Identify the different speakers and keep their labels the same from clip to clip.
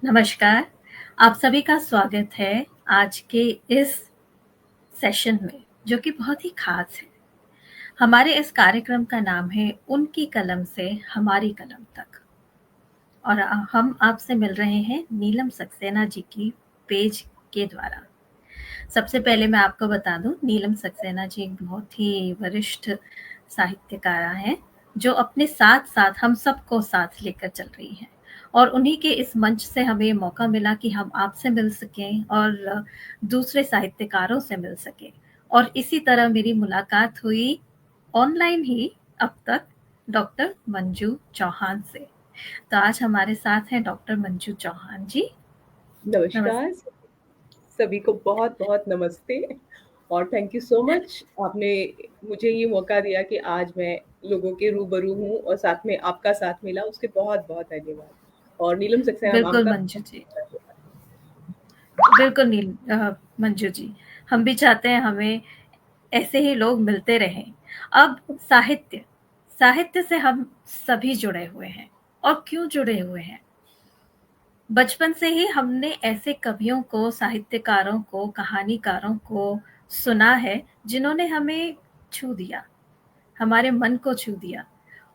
Speaker 1: नमस्कार, आप सभी का स्वागत है आज के इस सेशन में, जो कि बहुत ही ख़ास है। हमारे इस कार्यक्रम का नाम है उनकी कलम से हमारी कलम तक और हम आपसे मिल रहे हैं नीलम सक्सेना जी की पेज के द्वारा। सबसे पहले मैं आपको बता दूँ, नीलम सक्सेना जी एक बहुत ही वरिष्ठ साहित्यकारा हैं, जो अपने साथ-साथ हम सबको साथ लेकर चल रही हैं और उन्हीं के इस मंच से हमें ये मौका मिला कि हम आपसे मिल सकें और दूसरे साहित्यकारों से मिल सकें और इसी तरह मेरी मुलाकात हुई ऑनलाइन ही अब तक डॉक्टर मंजू चौहान से। तो आज हमारे साथ हैं डॉक्टर मंजू चौहान जी।
Speaker 2: नमस्कार,
Speaker 1: नमस्ते।
Speaker 2: सभी को बहुत-बहुत नमस्ते और थैंक यू सो मच आपने मुझे ये मौका दिया कि आज मैं लोगों के रूबरू हूँ और साथ में आपका साथ मिला, उसके बहुत-बहुत धन्यवाद। और नीलम सक्सेना मैम
Speaker 1: बिल्कुल
Speaker 2: का
Speaker 1: मंजू जी।
Speaker 2: धन्यवाद।
Speaker 1: बिल्कुल मंजू जी, हम भी चाहते हैं हमें ऐसे ही लोग मिलते रहें। अब साहित्य, साहित्य से हम सभी जुड़े हुए हैं और क्यों जुड़े हुए हैं? बचपन से ही हमने ऐसे कवियों को, साहित्यकारों को, कहानीकारों को सुना है, जिन्होंने हमें छू दिया, हमारे मन को छू दिया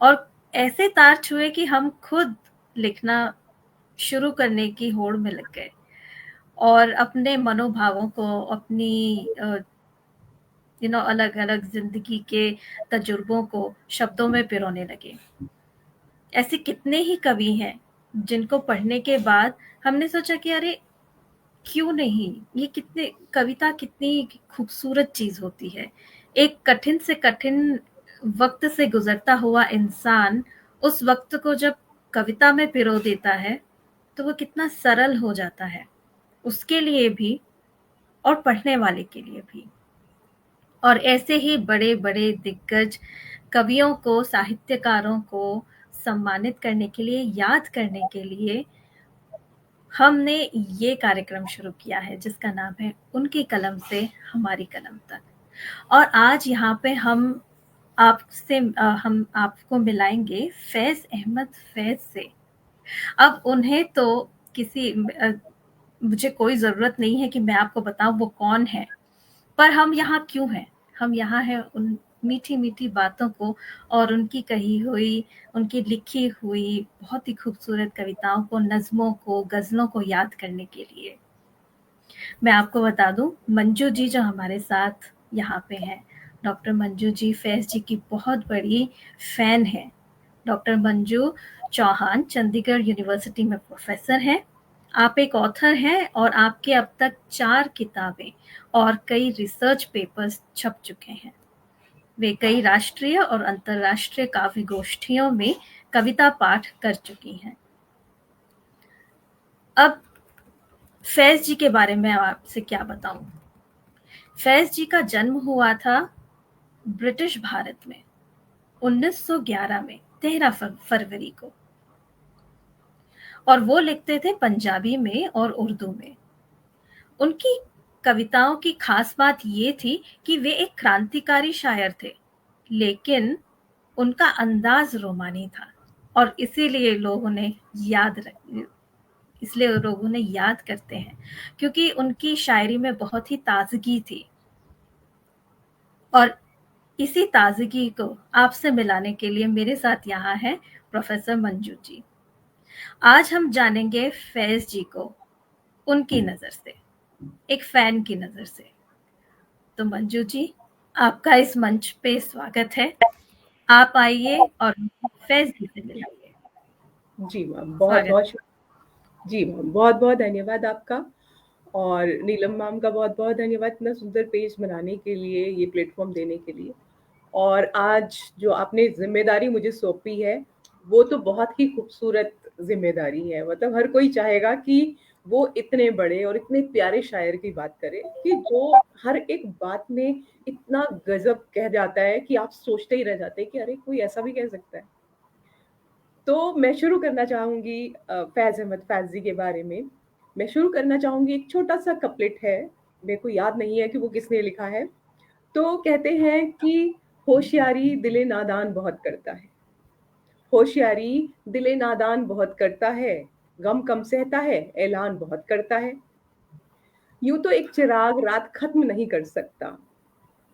Speaker 1: और ऐसे तार छुए कि हम खुद लिखना शुरू करने की होड़ में लग गए। और अपने मनोभावों को अपनी अलग-अलग ज़िंदगी के तजुर्बों को शब्दों में पिरोने लगे। ऐसे कितने ही कवि हैं, जिनको पढ़ने के बाद हमने सोचा कि अरे! क्यों नहीं? ये कितने कविता कितनी खूबसूरत चीज़ होती है। एक कठिन से कठिन वक़्त से गुज़रता हुआ इंसान उस वक़्त को जब कविता में पिरो देता है, तो वो कितना सरल हो जाता है। उसके लिए भी और पढ़ने वाले के लिए भी। और ऐसे ही बड़े-बड़े दिग्गज कवियों को, साहित्यकारों को सम्मानित करने के लिए, याद करने के लिए हमने ये कार्यक्रम शुरू किया है जिसका नाम है उनकी कलम से हमारी कलम तक। और आज यहाँ पे हम आपको मिलाएँगे फैज़ अहमद फैज़ से। अब उन्हें तो मुझे कोई ज़रूरत नहीं है कि मैं आपको बताऊँ वो कौन है। पर हम यहाँ क्यों हैं? हम यहाँ हैं उन मीठी-मीठी बातों को और उनकी कही हुई, उनकी लिखी हुई बहुत ही खूबसूरत कविताओं को, नज़्मों को, ग़ज़लों को याद करने के लिए। मैं आपको बता दूँ, मंजू जी जो हमारे साथ यहाँ पे हैं, डॉक्टर मंजू जी फैज़ जी की बहुत बड़ी फ़ैन हैं। डॉक्टर मंजू चौहान चंडीगढ़ यूनिवर्सिटी में प्रोफ़ेसर हैं। आप एक ऑथर हैं और आपके अब तक 4 किताबें और कई रिसर्च पेपर्स छप चुके हैं। वे कई राष्ट्रीय और अंतर्राष्ट्रीय काव्य गोष्ठियों में कविता पाठ कर चुकी हैं। अब फैज़ जी के बारे में आपसे क्या बताऊँ? फैज़ जी का जन्म हुआ था ब्रिटिश भारत में 1911 में 13 फरवरी को और वो लिखते थे पंजाबी में और उर्दू में। उनकी कविताओं की खास बात ये थी कि वे एक क्रांतिकारी शायर थे, लेकिन उनका अंदाज रोमानी था और इसलिए लोग उन्हें याद करते हैं क्योंकि उनकी शायरी में बहुत ही ताजगी थी और इसी ताजगी को आपसे मिलाने के लिए मेरे साथ यहाँ हैं प्रोफेसर मंजू जी। आज हम जानेंगे फैज़ जी को उनकी नज़र से, एक फैन की नज़र से। तो मंजू जी, आपका इस मंच पे स्वागत है। आप आइए और फैज़ जी से मिलाइए।
Speaker 2: जी मैम,
Speaker 1: स्वागत
Speaker 2: बहुत-बहुत
Speaker 1: है।
Speaker 2: जी मैम, बहुत-बहुत धन्यवाद आपका और नीलम मैम का बहुत-बहुत धन्यवाद इतना सुंदर पेज बनाने के लिए, ये प्लेटफ़ॉर्म देने के लिए। और आज जो आपने ज़िम्मेदारी मुझे सौंपी है, वो तो बहुत ही खूबसूरत ज़िम्मेदारी है। मतलब हर कोई चाहेगा कि वो इतने बड़े और इतने प्यारे शायर की बात करे कि जो हर एक बात में इतना गज़ब कह जाता है कि आप सोचते ही रह जाते हैं कि अरे! कोई ऐसा भी कह सकता है। तो मैं शुरू करना चाहूँगी फैज़ अहमद फैज़ जी के बारे में। मैं शुरू करना चाहूँगी एक छोटा-सा कपलेट है, मेरे को याद नहीं है कि वो किसने लिखा है। तो कहते हैं कि होशियारी दिले नादान बहुत करता है। होशियारी दिले नादान बहुत करता है, गम कम सहता है, ऐलान बहुत करता है। यूं तो एक चिराग रात खत्म नहीं कर सकता,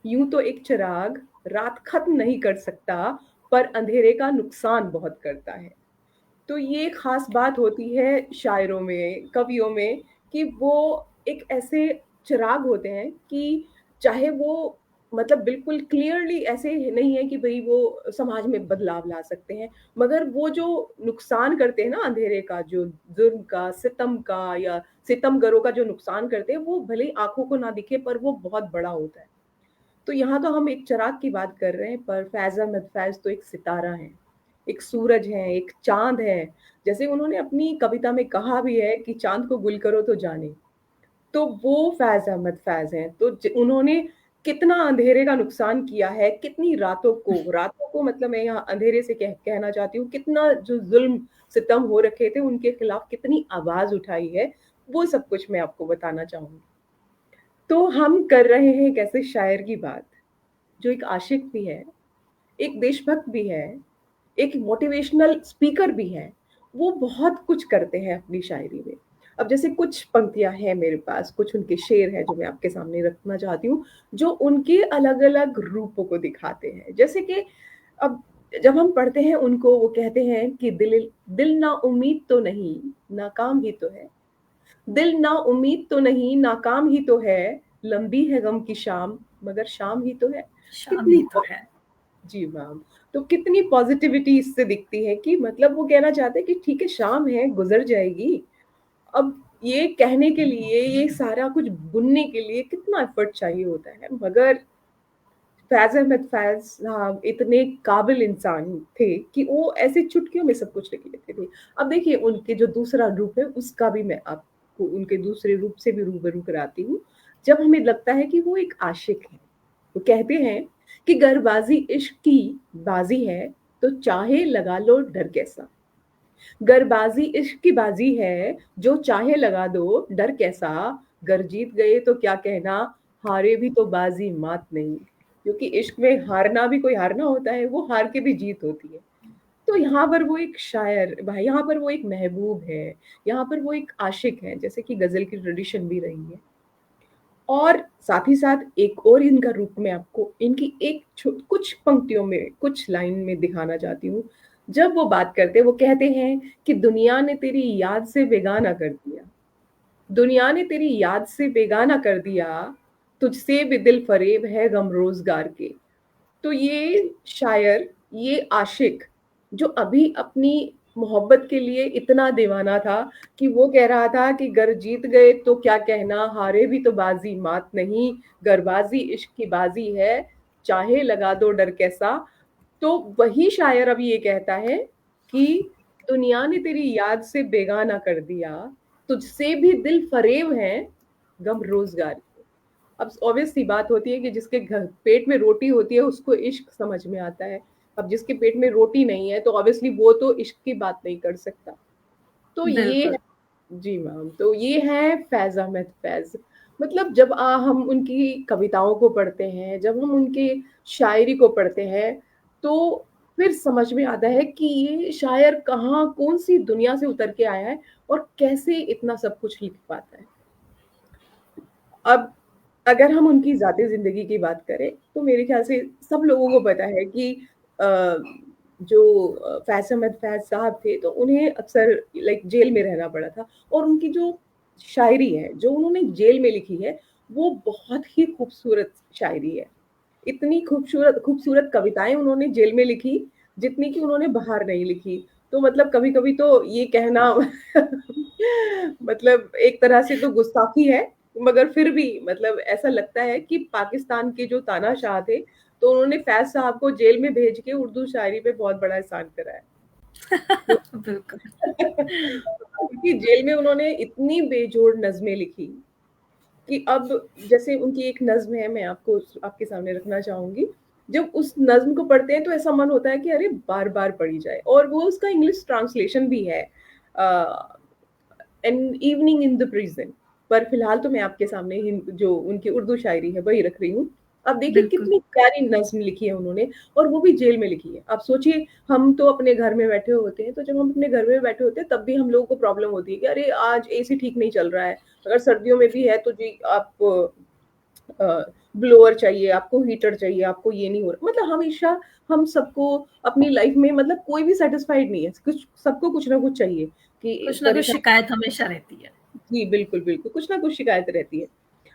Speaker 2: यूं तो एक चिराग रात खत्म नहीं कर सकता, पर अंधेरे का नुकसान बहुत करता है। तो ये खास बात होती है शायरों में, कवियों में, कि वो एक ऐसे चिराग होते हैं कि चाहे वो मतलब बिल्कुल क्लियरली ऐसे नहीं है कि भई वो समाज में बदलाव ला सकते हैं, मगर वो जो नुकसान करते हैं ना अंधेरे का, जो जुर्म का, सितम का या सितमगरों का जो नुकसान करते हैं, वो भले ही आँखों को ना दिखे पर वो बहुत बड़ा होता है। तो यहाँ तो हम एक चिराग की बात कर रहे हैं, पर फैज़ अहमद फैज़ तो एक सितारा है, एक सूरज है, एक चाँद है। जैसे उन्होंने अपनी कविता में कहा भी है कि चाँद को गुल करो तो जाने, तो वो फैज़ अहमद फैज़ हैं। तो ज उन्होंने कितना अंधेरे का नुकसान किया है, कितनी रातों को मतलब मैं यहाँ अंधेरे से कहना चाहती हूँ, कितना जो ज़ुल्म-सितम हो रखे थे, उनके खिलाफ कितनी आवाज़ उठाई है, वो सब कुछ मैं आपको बताना चाहूँगी। तो हम कर रहे हैं एक ऐसे शायर की बात, जो एक आशिक भी है, एक देशभक्त भी है, एक मोटिवेशनल स्पीकर भी है। वो बहुत कुछ करते हैं अपनी शायरी में। अब जैसे कुछ पंक्तियाँ हैं मेरे पास, कुछ उनके शेर हैं जो मैं आपके सामने रखना चाहती हूँ, जो उनके अलग-अलग रूपों को दिखाते हैं। जैसे कि अब जब हम पढ़ते हैं उनको, वो कहते हैं कि दिल दिल ना उम्मीद तो नहीं, नाकाम ही तो है। दिल ना उम्मीद तो नहीं, नाकाम ही तो है, लंबी है गम की शाम, मगर शाम ही तो है।
Speaker 1: शाम
Speaker 2: कितनी
Speaker 1: ही तो है।
Speaker 2: जी मैम। तो कितनी पॉज़िटिविटी इससे दिखती है कि मतलब वो कहना चाहते हैं कि ठीक है, शाम है, गुज़र जाएगी। अब ये कहने के लिए, ये सारा कुछ बुनने के लिए कितना एफ़र्ट चाहिए होता है, मगर फैज़ अहमद फैज़ साहब इतने काबिल इंसान थे कि वो ऐसे चुटकियों में सब कुछ लिख लेते थे। अब देखिए उनके जो दूसरा रूप है, उसका भी मैं आपको उनके दूसरे रूप से भी रूबरू कराती हूँ। जब हमें लगता है कि वो एक आशिक हैं, वो कहते हैं कि "गर्बाज़ी इश्क की बाज़ी है, तो चाहे लगा लो डर कैसा। गर्बाज़ी इश्क की बाज़ी है, जो चाहे लगा दो डर कैसा। गर जीत गए तो क्या कहना, हारे भी तो बाज़ी मात नहीं।" क्योंकि इश्क में हारना भी कोई हारना होता है, वो हार के भी जीत होती है। तो यहाँ पर वो एक शायर भाई, यहाँ पर वो एक महबूब है, यहाँ पर वो एक आशिक है, जैसे कि गज़ल की ट्रेडिशन भी रही है। और साथ ही साथ एक और इनका रूप मैं आपको इनकी एक कुछ पंक्तियों में, कुछ लाइन में दिखाना चाहती हूँ। जब वो बात करते हैं, वो कहते हैं कि दुनिया ने तेरी याद से बेगाना कर दिया, दुनिया ने तेरी याद से बेगाना कर दिया, तुझसे भी दिल फ़रेब है गम रोज़गार के। तो ये शायर, ये आशिक जो अभी अपनी मोहब्बत के लिए इतना दीवाना था कि वो कह रहा था कि गर जीत गए तो क्या कहना, हारे भी तो बाज़ी मात नहीं, गरबाज़ी इश्क की बाज़ी है, चाहे लगा दो डर कैसा। तो वही शायर अब ये कहता है कि दुनिया ने तेरी याद से बेगाना कर दिया, तुझसे भी दिल फ़रेब हैं गम रोज़गार के। अब ऑब्वियस सी बात होती है कि जिसके घर पेट में रोटी होती है उसको इश्क समझ में आता है। अब जिसके पेट में रोटी नहीं है तो ऑब्वियसली वो तो इश्क की बात नहीं कर सकता। तो ये
Speaker 1: बिल्कुल।
Speaker 2: जी मैम, तो ये है फैज़ अहमद फैज़। मतलब जब हम उनकी कविताओं को पढ़ते हैं, जब हम उनकी शायरी को पढ़ते हैं, तो फिर समझ में आता है कि ये शायर कहाँ कौन-सी दुनिया से उतर के आया है और कैसे इतना सब कुछ लिख पाता है। अब अगर हम उनकी ज़ाती ज़िंदगी की बात करें, तो मेरे ख़्याल से सब लोगों को पता है कि अ, जो फैज़ अहमद फैज़ साहब थे, तो उन्हें अक्सर लाइक जेल में रहना पड़ा था और उनकी जो शायरी है, जो उन्होंने जेल में लिखी है, वो बहुत ही खूबसूरत शायरी है। इतनी खूबसूरत खूबसूरत कविताएँ उन्होंने जेल में लिखी, जितनी कि उन्होंने बाहर नहीं लिखी। तो मतलब कभी-कभी तो ये कहना मतलब एक तरह से तो गुस्ताखी है, मगर फिर भी मतलब ऐसा लगता है कि पाकिस्तान के जो तानाशाह थे, तो उन्होंने फैज़ साहब को जेल में भेज के उर्दू शायरी पे बहुत बड़ा एहसान करा है। तो
Speaker 1: बिल्कुल।
Speaker 2: क्योंकि जेल में उन्होंने इतनी बेजोड़ नज़्में लिखी कि अब जैसे उनकी एक नज़्म है, मैं आपको आपके सामने रखना चाहूँगी। जब उस नज़्म को पढ़ते हैं तो ऐसा मन होता है कि अरे बार-बार पढ़ी जाए और वो उसका इंग्लिश ट्रांसलेशन भी है an evening in the prison. पर फिलहाल तो मैं आपके सामने जो उनकी उर्दू शायरी है वही रख रही हूँ। अब देखिए
Speaker 1: बिल्कुल।
Speaker 2: कितनी प्यारी नज़्म लिखी है उन्होंने और वो भी जेल में लिखी है। आप सोचिए हम तो अपने घर में बैठे होते हैं, तो जब हम अपने घर में बैठे होते हैं तब भी हम लोगों को प्रॉब्लम होती है कि अरे आज एसी ठीक नहीं चल रहा है। अगर सर्दियों में भी है तो जी आप ब्लोअर चाहिए, आपको हीटर चाहिए, आपको ये नहीं हो रहा। मतलब हमेशा हम सबको अपनी लाइफ में मतलब कोई भी सैटिस्फाइड नहीं है। कुछ सबको कुछ ना कुछ चाहिए कि
Speaker 1: कुछ ना कुछ
Speaker 2: परेशान।
Speaker 1: शिकायत हमेशा रहती है।
Speaker 2: जी, बिल्कुल, बिल्कुल, कुछ ना कुछ शिकायत रहती है।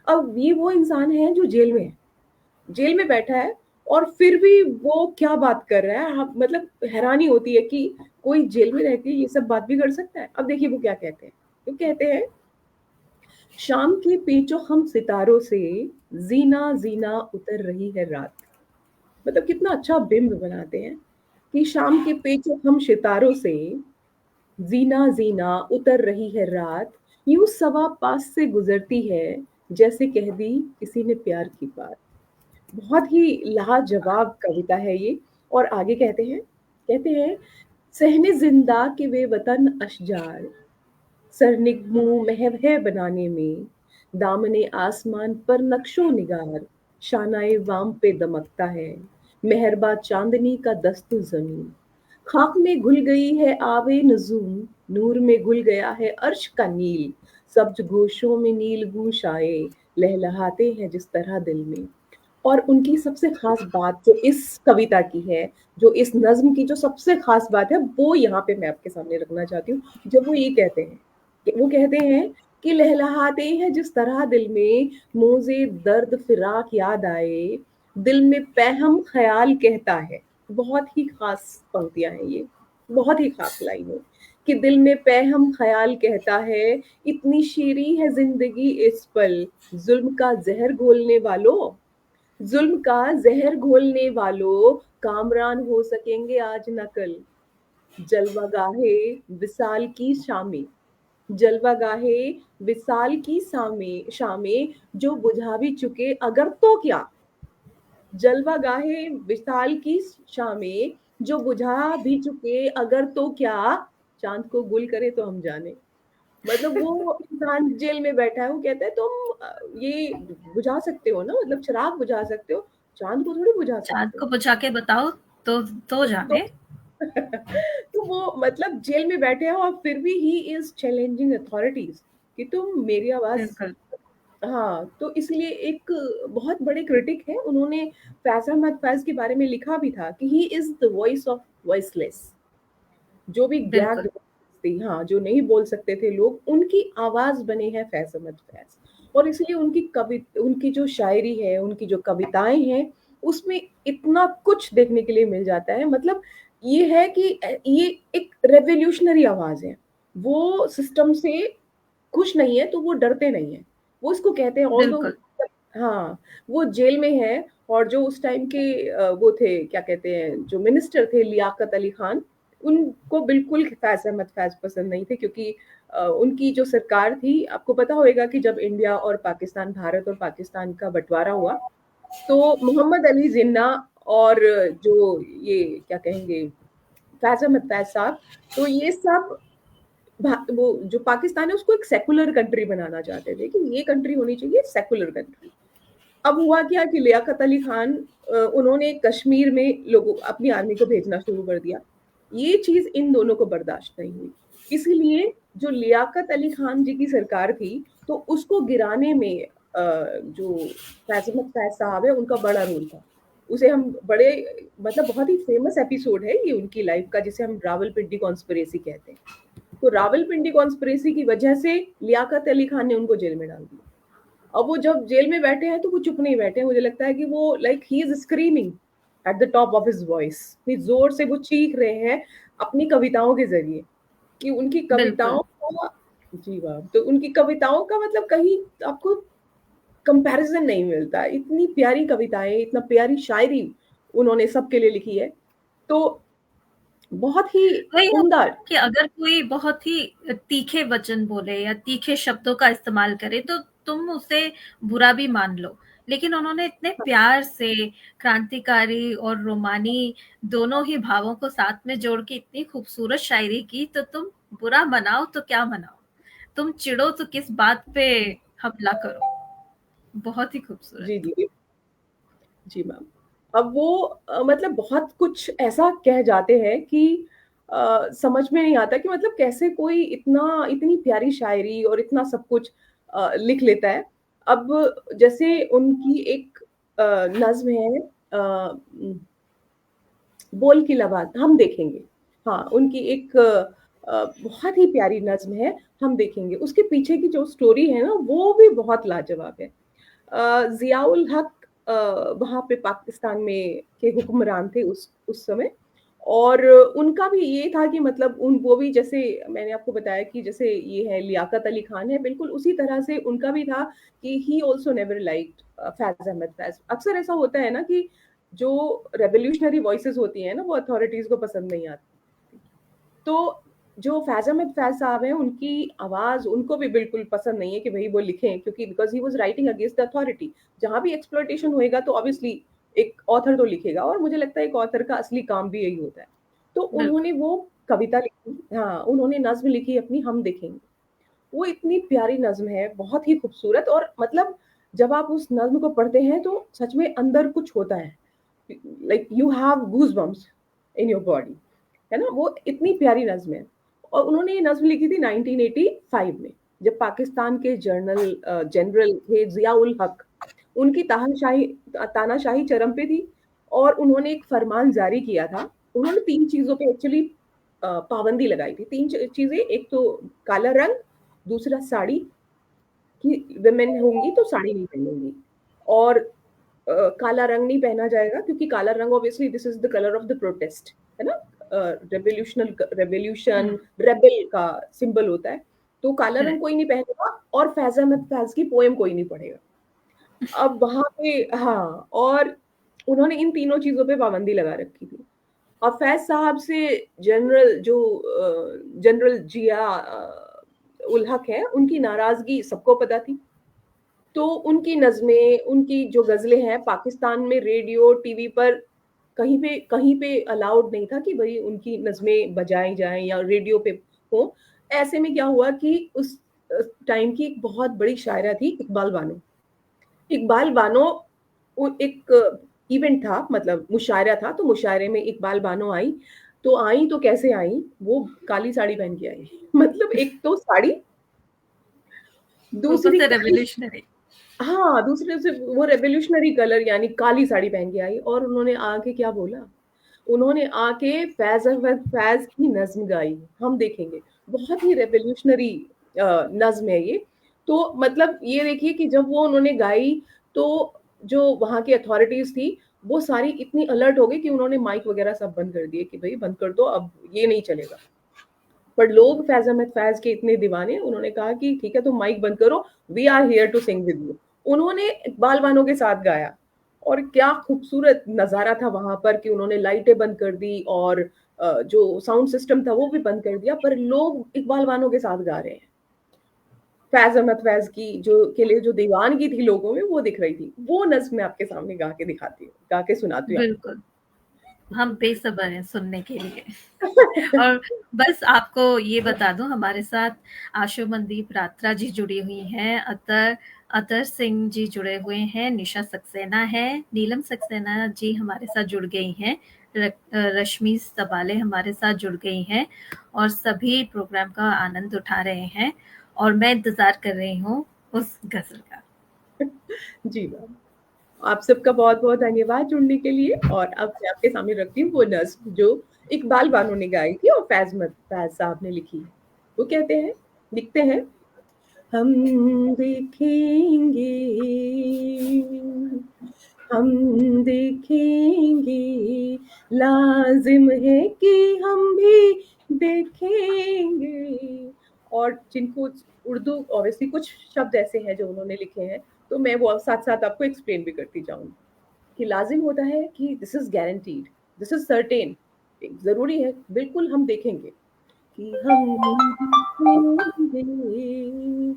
Speaker 2: अब ये वो इंसान है जो जेल में है, जेल में बैठा है और फिर भी वो क्या बात कर रहा है। हाँ, मतलब हैरानी होती है कि कोई जेल में रह के ये सब बात भी कर सकता है। अब देखिए वो क्या कहते हैं, वो कहते हैं, शाम के पेचो हम सितारों से, जीना जीना उतर रही है रात। मतलब कितना अच्छा बिंब बनाते हैं कि शाम के पेचो हम सितारों से, जीना जीना उतर रही है रात, यूं सवा पास से गुजरती है, जैसे कह दी किसी ने प्यार की बात। बहुत ही लाजवाब कविता है ये। और आगे कहते हैं, सहने जिंदा के वे वतन अशजार, सरनिगमो महव बनाने में, दामने आसमान पर नक्शो निगार, शानाए वाम पे दमकता है, मेहरबा चांदनी का दस्तु जमीन, खाक में घुल गई है आवे नजूम, नूर में घुल गया है अर्श का नील, सब्ज गोशों में नील गूश आए, लहलहाते हैं जिस तरह दिल में। और उनकी सबसे खास बात जो इस कविता की है, जो इस नज्म की जो सबसे खास बात है, वो यहाँ पे मैं आपके सामने रखना चाहती हूँ। जब वो ये कहते हैं, वो कहते हैं कि लहलहाते हैं जिस तरह दिल में, मोजे दर्द फिराक याद आए, दिल में पैहम ख्याल कहता है। बहुत ही खास पंक्तियां हैं ये, बहुत ही खास लाइन है कि दिल में पैहम ख्याल कहता है, इतनी शीरी है जिंदगी इस पल, जुल्म का जहर घोलने वालों, जुल्म का जहर घोलने वालों, कामरान हो सकेंगे आज न कल, जलवागाहे विसाल की शामें, जलवागाहे विसाल की शामें जो बुझा भी चुके अगर तो क्या, जलवागाहे विशाल की शामें जो बुझा भी चुके अगर तो क्या, चांद को गुल करे तो हम जाने। मतलब वो इंसान जेल में बैठा है, वो कहता है तुम ये बुझा सकते हो ना, मतलब चिराग बुझा सकते हो, चांद को थोड़ी बुझा
Speaker 1: चाँद
Speaker 2: सकते हो।
Speaker 1: को बुझा के बताओ तो
Speaker 2: तो
Speaker 1: जाने।
Speaker 2: तो वो मतलब जेल में बैठे हो और फिर भी ही इज चैलेंजिंग अथॉरिटीज कि तुम मेरी आवाज।
Speaker 1: बिल्कुल,
Speaker 2: हाँ, तो इसलिए एक बहुत बड़े क्रिटिक हैं, उन्होंने फैज़ अहमद फैज़ के बारे में लिखा भी था कि he is the voice of voiceless. जो भी
Speaker 1: बिल्कुल,
Speaker 2: गैग थी, हाँ, जो नहीं बोल सकते थे लोग, उनकी आवाज़ बने हैं फैज़ अहमद फैज़। और इसलिए उनकी जो शायरी है, उनकी जो कविताएँ हैं, उसमें इतना कुछ देखने के लिए मिल जाता है। मतलब ये है कि ये एक रेवोल्यूशनरी आवाज़ है। वो सिस्टम से खुश नहीं है, तो वो डरते नहीं हैं। वो इसको कहते हैं ऑल्दो।
Speaker 1: बिल्कुल,
Speaker 2: हाँ, वो जेल में है और जो उस टाइम के वो थे, क्या कहते हैं, जो मिनिस्टर थे लियाकत अली खान, उनको बिल्कुल फैज़ अहमद फैज़ पसंद नहीं थे क्योंकि उनकी जो सरकार थी, आपको पता होगा कि जब इंडिया और पाकिस्तान, भारत और पाकिस्तान का बँटवारा हुआ, तो मोहम्मद अली जिन्ना और जो ये क्या कहेंगे, फैज़ अहमद फैज़ साहब, तो ये सब वो जो पाकिस्तान है उसको एक सेकुलर कंट्री बनाना चाहते थे कि ये कंट्री होनी चाहिए सेकुलर कंट्री। अब हुआ क्या कि लियाकत अली खान, उन्होंने कश्मीर में लोगों अपनी आर्मी को भेजना शुरू कर दिया। ये चीज़ इन दोनों को बर्दाश्त नहीं हुई। इसीलिए जो लियाकत अली खान जी की सरकार थी, तो उसको गिराने में जो फैज़ अहमद फैज़ साहब है, उनका बड़ा रोल था। उसे हम बड़े मतलब बहुत ही फेमस एपिसोड है ये उनकी लाइफ का, जिसे हम रावलपिंडी कॉन्स्पिरेसी कहते हैं। तो रावलपिंडी कॉन्स्पिरेसी की वजह से लियाकत अली खान ने उनको जेल में डाल दिया। अब वो जब जेल में बैठे हैं तो वो चुप नहीं बैठे हैं, मुझे लगता है कि वो like he is screaming at the top of his voice, इतनी जोर से वो चीख रहे हैं अपनी कविताओं के जरिए कि उनकी
Speaker 1: बिल्कुल।
Speaker 2: कविताओं का, जी वाह, तो उनकी कविताओं का मतलब कहीं आपको कंपैरिजन नहीं मिलता। इतनी प्यारी कविताएं, इतना प्यारी शायरी उन्होंने सबके लिए लिखी है। तो बहुत ही
Speaker 1: वही
Speaker 2: उम्दा।
Speaker 1: होता है कि अगर कोई बहुत ही तीखे वचन बोले या तीखे शब्दों का इस्तेमाल करे तो तुम उसे बुरा भी मान लो, लेकिन उन्होंने इतने प्यार से क्रांतिकारी और रोमानी दोनों ही भावों को साथ में जोड़ के इतनी खूबसूरत शायरी की, तो तुम बुरा मनाओ तो क्या मनाओ, तुम चिढ़ो तो किस बात पे हमला करो। बहुत ही खूबसूरत।
Speaker 2: जी जी, जी मैम। अब वो मतलब बहुत कुछ ऐसा कह जाते हैं कि समझ में नहीं आता कि मतलब कैसे कोई इतनी प्यारी शायरी और इतना सब कुछ लिख लेता है। अब जैसे उनकी एक नज़्म है, बोल की लबात हम देखेंगे। हाँ, उनकी एक बहुत ही प्यारी नज़्म है, हम देखेंगे। उसके पीछे की जो स्टोरी है ना, वो भी बहुत लाजवाब है। ज़ियाउल हक अ, वहाँ पे पाकिस्तान में के हुक्मरान थे उस समय, और उनका भी ये था कि मतलब उन वो भी जैसे मैंने आपको बताया कि जैसे ये है लियाकत अली खान है, बिल्कुल उसी तरह से उनका भी था कि ही आल्सो नेवर लाइक्ड फैज़ अहमद फैज़। अक्सर ऐसा होता है ना कि जो रेवोल्यूशनरी वॉइसेस होती हैं ना, वो अथॉरिटीज़ को पसंद नहीं आती। तो जो फैज़ अहमद फैज़ साहब हैं, उनकी आवाज़ उनको भी बिल्कुल पसंद नहीं है कि भई वो लिखें, क्योंकि because he was writing against the authority. जहाँ भी एक्सप्लॉइटेशन होएगा तो ऑब्वियसली एक ऑथर तो लिखेगा, और मुझे लगता है एक ऑथर का असली काम भी यही होता है। तो
Speaker 1: बिल्कुल।
Speaker 2: उन्होंने वो कविता लिखी, हाँ, उन्होंने नज़्म लिखी अपनी हम देखेंगे। वो इतनी प्यारी नज़्म है, बहुत ही खूबसूरत, और मतलब जब आप उस नज़्म को पढ़ते हैं तो सच में अंदर कुछ होता है। Like you have goosebumps in your body, है ना? वो इतनी प्यारी नज़्म है। और उन्होंने ये नज़्म लिखी थी 1985 में, जब पाकिस्तान के जनरल थे ज़िया उल हक। उनकी तानाशाही चरम पे थी, और उन्होंने एक फरमान जारी किया था। उन्होंने 3 चीज़ों पे एक्चुअली पाबंदी लगाई थी। 3 चीज़ें, एक तो काला रंग, दूसरा साड़ी, कि वुमेन होंगी तो साड़ी नहीं पहनेंगी, और काला रंग नहीं पहना जाएगा, क्योंकि काला रंग obviously this is the colour of the protest, है ना? रेवोल्यूशन,
Speaker 1: हुँ,
Speaker 2: रेबेल का सिंबल होता है। तो काला रंग
Speaker 1: करेक्ट।
Speaker 2: कोई नहीं पहनेगा, और फैज़ अहमद फैज़ की पोएम कोई नहीं पढ़ेगा। अब वहाँ पे हाँ, और उन्होंने इन तीनों चीज़ों पे पाबंदी लगा रखी थी। और फैज़ साहब से जनरल जिया उल हक है, उनकी नाराज़गी सबको पता थी। तो उनकी नज़्में, उनकी जो ग़ज़लें हैं, पाकिस्तान में रेडियो, टीवी पर कहीं पे अलाउड नहीं था कि भई उनकी नज़्में बजाई जाएँ या रेडियो पे हो। ऐसे में क्या हुआ कि उस टाइम की एक बहुत बड़ी शायरा थी इकबाल बानो। इकबाल बानो वो एक इवेंट था, मतलब मुशायरा था, तो मुशायरे में इकबाल बानो आई तो कैसे आई, वो काली साड़ी पहन के आई। मतलब एक तो साड़ी,
Speaker 1: ऊपर
Speaker 2: दूसरी
Speaker 1: से
Speaker 2: काली,
Speaker 1: रेवोल्यूशनरी।
Speaker 2: हाँ, दूसरे से वो रेवोल्यूशनरी कलर यानी काली साड़ी पहन के आई, और उन्होंने आके क्या बोला? उन्होंने आके फैज़ अहमद फैज़ की नज़्म गाई, हम देखेंगे। बहुत ही रेवोल्यूशनरी नज़्म है ये। तो मतलब ये देखिए कि जब वो उन्होंने गाई, तो जो वहाँ की अथॉरिटीज़ थी, वो सारी इतनी अलर्ट हो गई कि उन्होंने माइक वगैरह सब बंद कर दिए कि भई बंद कर दो, अब ये नहीं चलेगा। पर लोग फैज़ अहमद फैज़ के इतने दीवाने, उन्होंने कहा कि ठीक है तुम माइक बंद करो, we are here to sing with you. उन्होंने इकबाल बानो के साथ गाया, और क्या खूबसूरत नज़ारा था वहाँ पर कि उन्होंने लाइटें बंद कर दी, और जो साउंड सिस्टम था वो भी बंद कर दिया, पर लोग इकबाल बानो के साथ गा रहे हैं। फैज़ अहमद फैज़ की जो के लिए जो दीवानगी थी लोगों में, वो दिख रही थी। वो नज़्म मैं आपके सामने गा के दिखाती हूँ, गा के सुनाती हूँ आपको।
Speaker 1: बिल्कुल, हम बेसब्र हैं सुनने के लिए। और बस आपको ये बता दूँ, हमारे साथ आशु मनदीप रात्रा जी जुड़ी हुई हैं, अतर अतर सिंह जी जुड़े हुए हैं, निशा सक्सेना है, नीलम सक्सेना जी हमारे साथ जुड़ गई हैं, रश्मि सबाले हमारे साथ जुड़ गई हैं, और सभी प्रोग्राम का आनंद उठा रहे हैं, और मैं इंतज़ार कर रही हूँ उस गज़ल का।
Speaker 2: जी मैम। आप सबका बहुत-बहुत धन्यवाद जुड़ने के लिए, और अब मैं आपके सामने रखती हूँ वो नज़्म जो इकबाल बानो ने गाई थी और फैज़ साहब ने लिखी है। वो कहते हैं, लिखते हैं, हम देखेंगे, हम देखेंगे, लाज़िम है कि हम भी देखेंगे। और जिनको उर्दू ऑब्वियसली कुछ शब्द ऐसे हैं जो उन्होंने लिखे हैं, तो मैं वो साथ-साथ आपको एक्सप्लेन भी करती जाऊँगी। कि लाज़िम होता है कि this is guaranteed, this is certain, ज़रूरी है, बिल्कुल हम देखेंगे कि हम देखेंगे,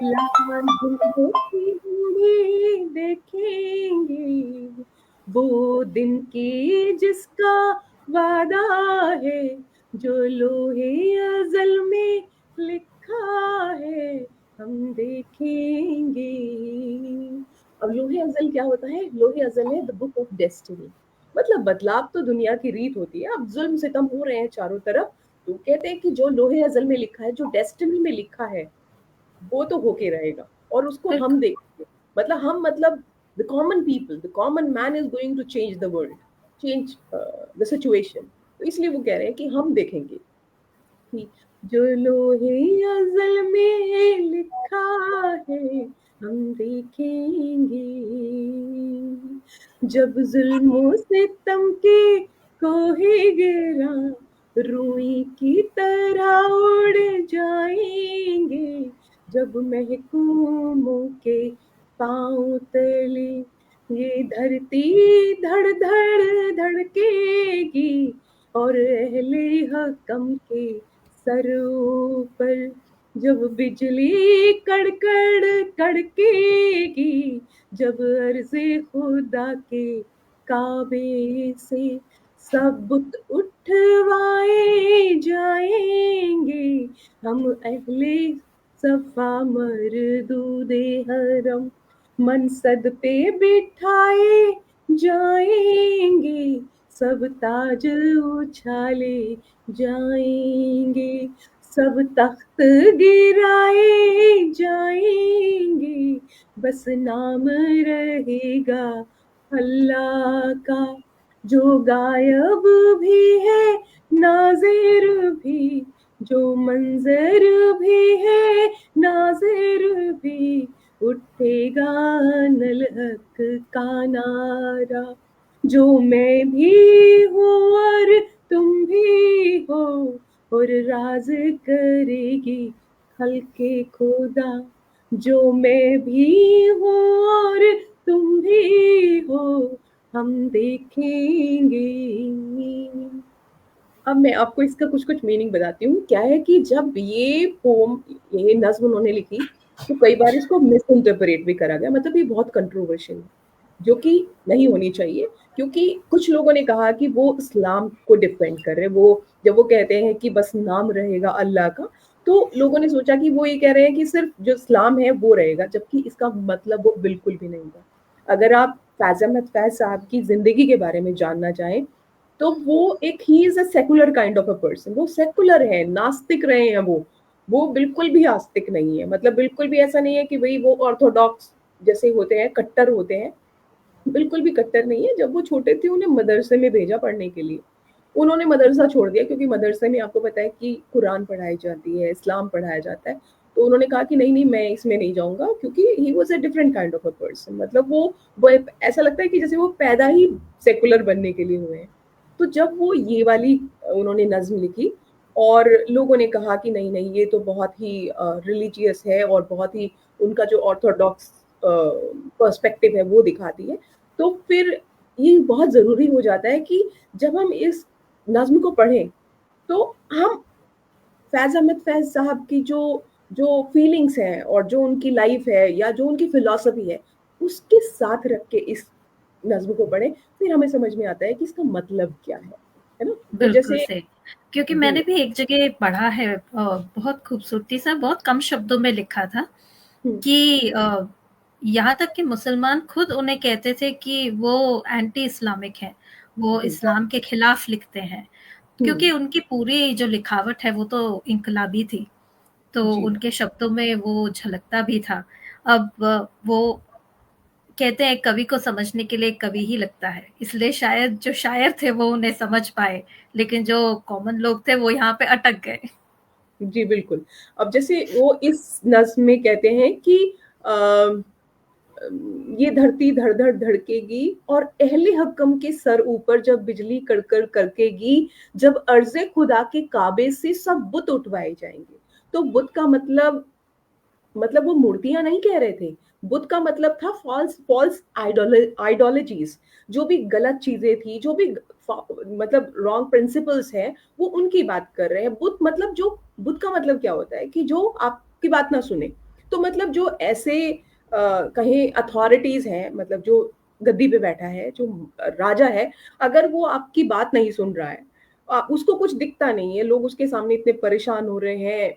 Speaker 2: लाज़िम है कि हम भी देखेंगे, वो दिन की जिसका वादा है, जो लोहे अज़ल में लिखा है, हम देखेंगे। अब लोहे अज़ल क्या होता है? लोहे अज़ल है द बुक ऑफ डेस्टिनी। मतलब बदलाव तो दुनिया की रीत होती है। अब ज़ुल्म सितम हो रहे हैं चारों तरफ, तो कहते हैं कि जो लोहे अज़ल में लिखा है, जो डेस्टिनी में लिखा है, वो तो होके रहेगा और उसको हम
Speaker 1: बिल्कुल।
Speaker 2: देखेंगे। मतलब हम मतलब the common people, the common man is going to change the world, change the situation. तो इसलिए वो कह रहे हैं कि हम देखेंगे कि जो लोहे अज़ल में लिखा है हम देखेंगे, जब जुल्मों से सितम के कोहे गिरा रूई की तरह उड़ जाएंगे, जब महकूमों के पाँव तले ये धरती धड़ धड़ धड़केगी और अहले हकम के सरों पर जब बिजली कड़कड़ कड़केगी, जब अर्ज़े खुदा के काबे से सब बुत उठवाए जाएंगे, हम अहले सफा मरदूदे हरम मनसद पे बिठाए जाएंगे, सब ताज उछाले जाएंगे, सब तख्त गिराए जाएंगे, बस नाम रहेगा अल्लाह का, जो गायब भी है नाज़िर भी, जो मंजर भी है नाज़िर भी, उठेगा नल हक का नारा, जो मैं भी हूँ और तुम भी हो और राज करेगी खल्के खुदा, जो मैं भी हूँ और तुम भी हो हम देखेंगे। अब मैं आपको इसका कुछ-कुछ मीनिंग बताती हूँ। क्या है कि जब ये पोम, ये नज़्म उन्होंने लिखी, तो कई बार इसको मिस इंटरप्रेट भी करा गया। मतलब ये बहुत कंट्रोवर्शियल है, जो कि नहीं होनी चाहिए, क्योंकि कुछ लोगों ने कहा कि वो इस्लाम को डिफेंड कर रहे हैं। वो जब वो कहते हैं कि बस नाम रहेगा अल्लाह का, तो लोगों ने सोचा कि वो ये कह रहे हैं कि सिर्फ़ जो इस्लाम है वो रहेगा, जबकि इसका मतलब वो बिल्कुल भी नहीं था। अगर आप फ़ैज़ अहमद फ़ैज़ साहब की ज़िंदगी के बारे में जानना चाहें, तो वो एक he is a secular kind of a person, वो सेक्युलर है, नास्तिक रहे हैं वो बिल्कुल भी आस्तिक नहीं है। मतलब बिल्कुल भी ऐसा नहीं है कि भई वो ऑर्थोडॉक्स जैसे होते हैं, कट्टर होते हैं, बिल्कुल भी कट्टर नहीं है। जब वो छोटे थे उन्हें मदरसे में भेजा पढ़ने के लिए। उन्होंने मदरसा छोड़ दिया क्योंकि मदरसे में आपको पता है कि कुरान पढ़ाई जाती है, इस्लाम पढ़ाया जाता है। तो उन्होंने कहा कि नहीं, नहीं मैं इसमें नहीं जाऊँगा, क्योंकि he was a different kind of a person. मतलब वो एक ऐसा लगता है कि जैसे वो पैदा ही सेक्युलर बनने के लिए हुए हैं। तो जब वो ये वाली उन्होंने नज़्म लिखी और लोगों ने कहा कि नहीं, नहीं ये तो बहुत ही रिलीजियस है और बहुत ही उनका जो ऑर्थोडॉक्स पर्सपेक्टिव है वो दिखाती है। तो फिर ये बहुत ज़रूरी हो जाता है कि जब हम इस नज़्म को पढ़ें, तो हम फ़ैज़ अहमद फ़ैज़ साहब की जो जो फीलिंग्स हैं और जो उनकी लाइफ़ है या जो उनकी फ़िलॉसफ़ी है, उसके साथ रख के इस नज़्म को पढ़ें, फिर हमें समझ में आता है कि इसका मतलब क्या है ना? तो
Speaker 1: बिल्कुल
Speaker 2: जैसे
Speaker 1: सही। क्योंकि
Speaker 2: जी,
Speaker 1: मैंने भी एक जगह पढ़ा है बहुत खूबसूरती से, बहुत कम शब्दों में लिखा था
Speaker 2: हुँ,
Speaker 1: कि यहाँ तक कि मुसलमान खुद उन्हें कहते थे कि वो एंटी इस्लामिक हैं, वो
Speaker 2: जी,
Speaker 1: इस्लाम के खिलाफ लिखते हैं,
Speaker 2: हुँ,
Speaker 1: क्योंकि उनकी पूरी जो लिखावट है वो तो इनकलाबी थी, तो
Speaker 2: जी।
Speaker 1: उनके शब्दों में वो झलकता भी था। अब वो कहते हैं कवि को समझने के लिए कवि ही लगता है, इसलिए शायद जो शायर थे वो उन्हें समझ पाए, लेकिन जो कॉमन लोग थे वो यहाँ पे अटक गए।
Speaker 2: जी, बिल्कुल। अब जैसे वो इस नज़्म में कहते हैं कि अ ये धरती धड़-धड़ धड़केगी और अहले हकम के सर ऊपर जब बिजली कड़कड़ करकेगी, जब अर्ज़े खुदा के काबे से सब बुत उठवाए जाएँगे। तो बुत का मतलब वो मूर्तियाँ नहीं कह रहे थे। बुत का मतलब था फ़ॉल्स फ़ॉल्स आइडोलॉजीज़, जो भी गलत चीज़ें थी, जो भी मतलब रॉन्ग प्रिंसिपल्स हैं, वो उनकी बात कर रहे हैं। बुत का मतलब क्या होता है कि जो आपकी बात ना सुने। तो मतलब जो ऐसे कहें अथॉरिटीज़ हैं, मतलब जो गद्दी पे बैठा है, जो राजा है, अगर वो आपकी बात नहीं सुन रहा है, उसको कुछ दिखता नहीं है, लोग उसके सामने इतने परेशान हो रहे हैं,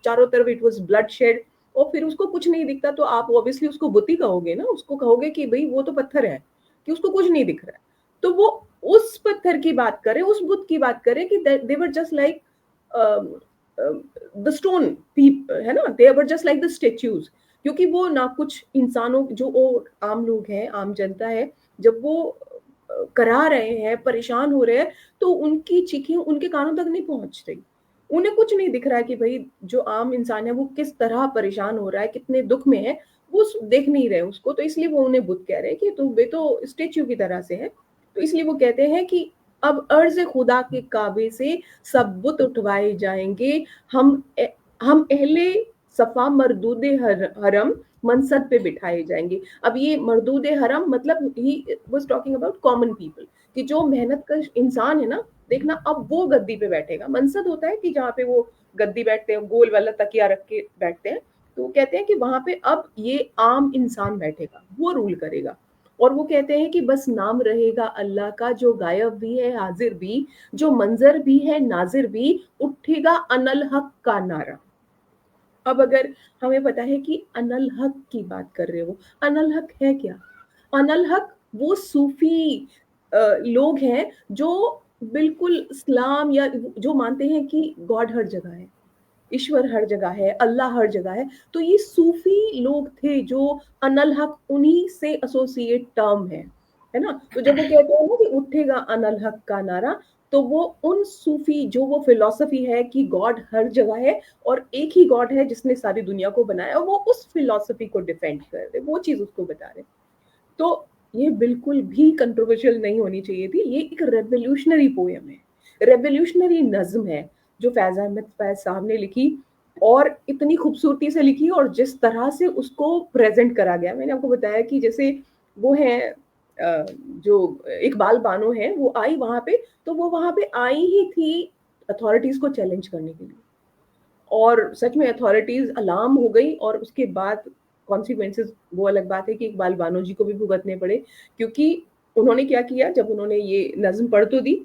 Speaker 2: चारों तरफ इट वाज़ ब्लडशेड, और फिर उसको कुछ नहीं दिखता तो आप ऑब्वियसली उसको बुत ही कहोगे ना, उसको कहोगे कि भाई वो तो पत्थर है, कि उसको कुछ नहीं दिख रहा है। तो वो उस पत्थर की बात करे, उस बुत की बात करे कि they were just like the stone, है ना, they were just like the statues. क्योंकि वो ना कुछ इंसानों, जो वो आम लोग हैं, आम जनता है, जब वो करा रहे हैं, परेशान हो रहे हैं, तो उनकी चीखें उनके कानों तक नहीं पहुंच रही। उन्हें कुछ नहीं दिख रहा है कि भाई जो आम इंसान है वो किस तरह परेशान हो रहा है, कितने दुख में है, वो देख नहीं रहे उसको। तो इसलिए वो उन्हें बुत कह रहे हैं कि तुम वे तो स्टेच्यू की तरह से है। तो इसलिए वो कहते हैं कि अब अर्ज खुदा के काबे से सब बुत उठवाए जाएंगे, हम हम अहले सफा मरदूदे हरम मनसब पे बिठाए जाएंगे। अब ये मरदूदे हरम मतलब he was talking about common people, कि जो मेहनत का इंसान है ना, देखना अब वो गद्दी पे बैठेगा। मनसद होता है कि जहाँ पे वो गद्दी बैठते हैं, गोल वाला तकिया रख के बैठते हैं, तो कहते हैं कि वहां पे अब ये आम इंसान बैठेगा, वो रूल करेगा। और वो कहते हैं कि बस नाम रहेगा अल्लाह का, जो गायब भी है हाजिर भी, जो मंजर भी है नाजिर भी, उठेगा अनल हक का नारा। अब अगर हमें पता है कि अनल हक की बात कर रहे हो, अनल हक है क्या? अनल हक वो सूफी लोग हैं जो बिल्कुल इस्लाम या जो मानते हैं कि गॉड हर जगह है, ईश्वर हर जगह है, अल्लाह हर जगह है। तो ये सूफी लोग थे जो अनल हक, उन्हीं से एसोसिएट टर्म है ना। तो जब वो कहते हैं ना कि उठेगा अनल हक का नारा, तो वो उन सूफी, जो वो फिलॉसफी है कि गॉड हर जगह है और एक ही गॉड है जिसने सारी दुनिया को बनाया, वो उस फिलॉसफी को डिफेंड कर रहे, वो चीज उसको बता रहे। तो ये बिल्कुल भी कंट्रोवर्शियल नहीं होनी चाहिए थी। ये एक रेवोल्यूशनरी पोएम है, रेवोल्यूशनरी नज्म है, जो फैज अहमद फैज साहब ने लिखी, और इतनी खूबसूरती से लिखी, और जिस तरह से उसको प्रेजेंट करा गया। मैंने आपको बताया कि जैसे वो है जो इकबाल बानो है, वो आई वहां पे, तो वो वहां पे आई ही थी अथॉरिटीज को चैलेंज करने के लिए। और सच में अथॉरिटीज अलार्म हो गई, और उसके बाद कॉन्सिक्वेंसेस, वो अलग बात है कि इकबाल बानो जी को भी भुगतने पड़े। क्योंकि उन्होंने क्या किया, जब उन्होंने ये नज्म पढ़ तो दी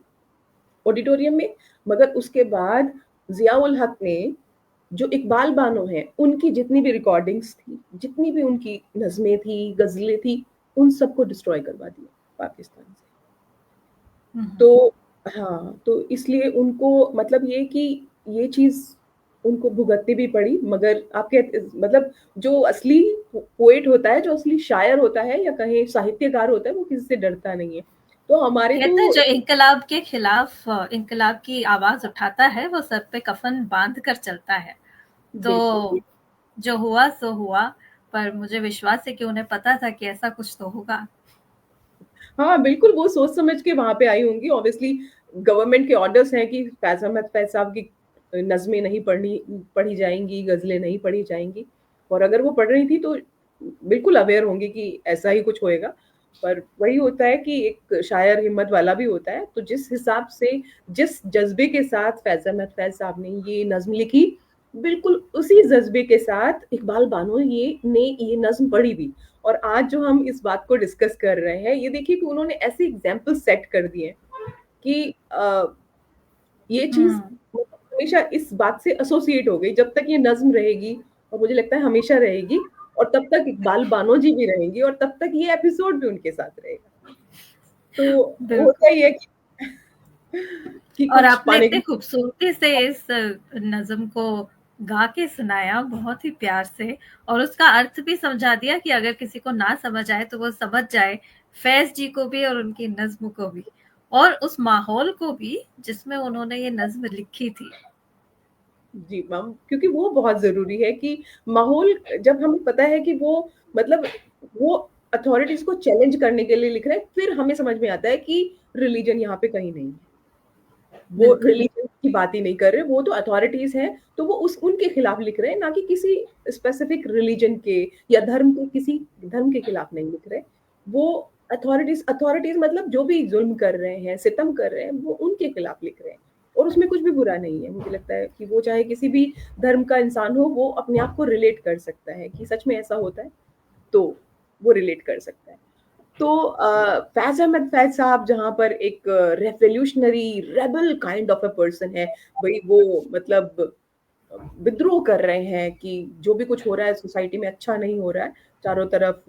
Speaker 2: ऑडिटोरियम में, मगर उसके बाद जियाउल हक ने, जो इकबाल बानो है, उनकी जितनी भी रिकॉर्डिंग्स थी, जितनी भी उनकी नज्में थी, गजलें थी, उन सबको डिस्ट्रॉय करवा दिया पाकिस्तान से। तो हाँ, तो इसलिए उनको मतलब ये कि ये चीज उनको भुगतनी भी पड़ी। मगर आप कहते मतलब जो असली पोएट होता है, जो असली शायर होता है, या कहें साहित्यकार होता है, वो किसी से डरता नहीं है। तो हमारे
Speaker 1: कहते हैं
Speaker 2: तो
Speaker 1: जो इनकलाब के खिलाफ इनकलाब की आवाज उठाता है वो सर पे कफन बांध कर चलता है। तो
Speaker 2: बिल्कुल,
Speaker 1: जो हुआ सो हुआ, पर मुझे विश्वास है कि उन्हें पता था कि ऐसा कुछ तो होगा।
Speaker 2: हाँ बिल्कुल, वो सोच समझ के वहां पे आई होंगी। ऑब्वियसली गवर्नमेंट के ऑर्डर्स हैं कि फैज अहमद फैज साहब की नज़में नहीं पढ़ी जाएंगी, गजलें नहीं पढ़ी जाएंगी। और अगर वो पढ़ रही थी तो बिल्कुल अवेयर होंगे कि ऐसा ही कुछ होएगा। पर वही होता है कि एक शायर हिम्मत वाला भी होता है। तो जिस हिसाब से, जिस जज्बे के साथ फैज अहमद फैज साहब ने ये नज्म लिखी, बिल्कुल उसी जज्बे के साथ इकबाल बानो ये नज्म पढ़ी भी। और आज जो हम इस बात को डिस्कस कर रहे हैं, ये देखिए कि उन्होंने ऐसे एग्जाम्पल सेट कर दिए कि ये चीज
Speaker 1: हम्म।
Speaker 2: हमेशा इस बात से एसोसिएट हो गई। जब तक ये नज्म रहेगी, और मुझे लगता है हमेशा रहेगी, और तब तक इकबाल बानो जी भी रहेंगी, और तब तक ये एपिसोड भी उनके साथ रहेगा। तो होता
Speaker 1: बिल्कुल।
Speaker 2: ही है कि
Speaker 1: और
Speaker 2: कुछ
Speaker 1: आपने
Speaker 2: पाने
Speaker 1: इतनी
Speaker 2: की।
Speaker 1: खूबसूरती से इस नज़्म को गा के सुनाया, बहुत ही प्यार से, और उसका अर्थ भी समझा दिया कि अगर किसी को ना समझ आए तो वो समझ जाए फैज़ जी को भी और उनकी नज़्म को भी, और उस माहौल को भी जिसमें उन्होंने ये नज़्म लिखी थी।
Speaker 2: जी मैम, क्योंकि वो बहुत जरूरी है कि माहौल, जब हमें पता है कि वो मतलब वो अथॉरिटीज को चैलेंज करने के लिए लिख रहे हैं, फिर हमें समझ में आता है कि रिलीजन यहाँ पे कहीं नहीं है। वो
Speaker 1: बिल्कुल।
Speaker 2: रिलीजन की बात ही नहीं कर रहे, वो तो अथॉरिटीज हैं, तो वो उस उनके खिलाफ लिख रहे हैं, ना कि किसी स्पेसिफिक रिलीजन के या धर्म के, किसी धर्म के खिलाफ नहीं लिख रहे। वो अथॉरिटीज मतलब जो भी जुल्म कर रहे हैं, सितम कर रहे हैं, वो उनके खिलाफ लिख रहे हैं। और उसमें कुछ भी बुरा नहीं है। मुझे लगता है कि वो चाहे किसी भी धर्म का इंसान हो, वो अपने आप को रिलेट कर सकता है कि सच में ऐसा होता है, तो वो रिलेट कर सकता है। तो फैज अहमद फैज साहब जहाँ पर एक revolutionary rebel kind of a person है, भाई वो मतलब विद्रोह कर रहे हैं कि जो भी कुछ हो रहा है सोसाइटी में अच्छा नहीं हो रहा है। चारों तरफ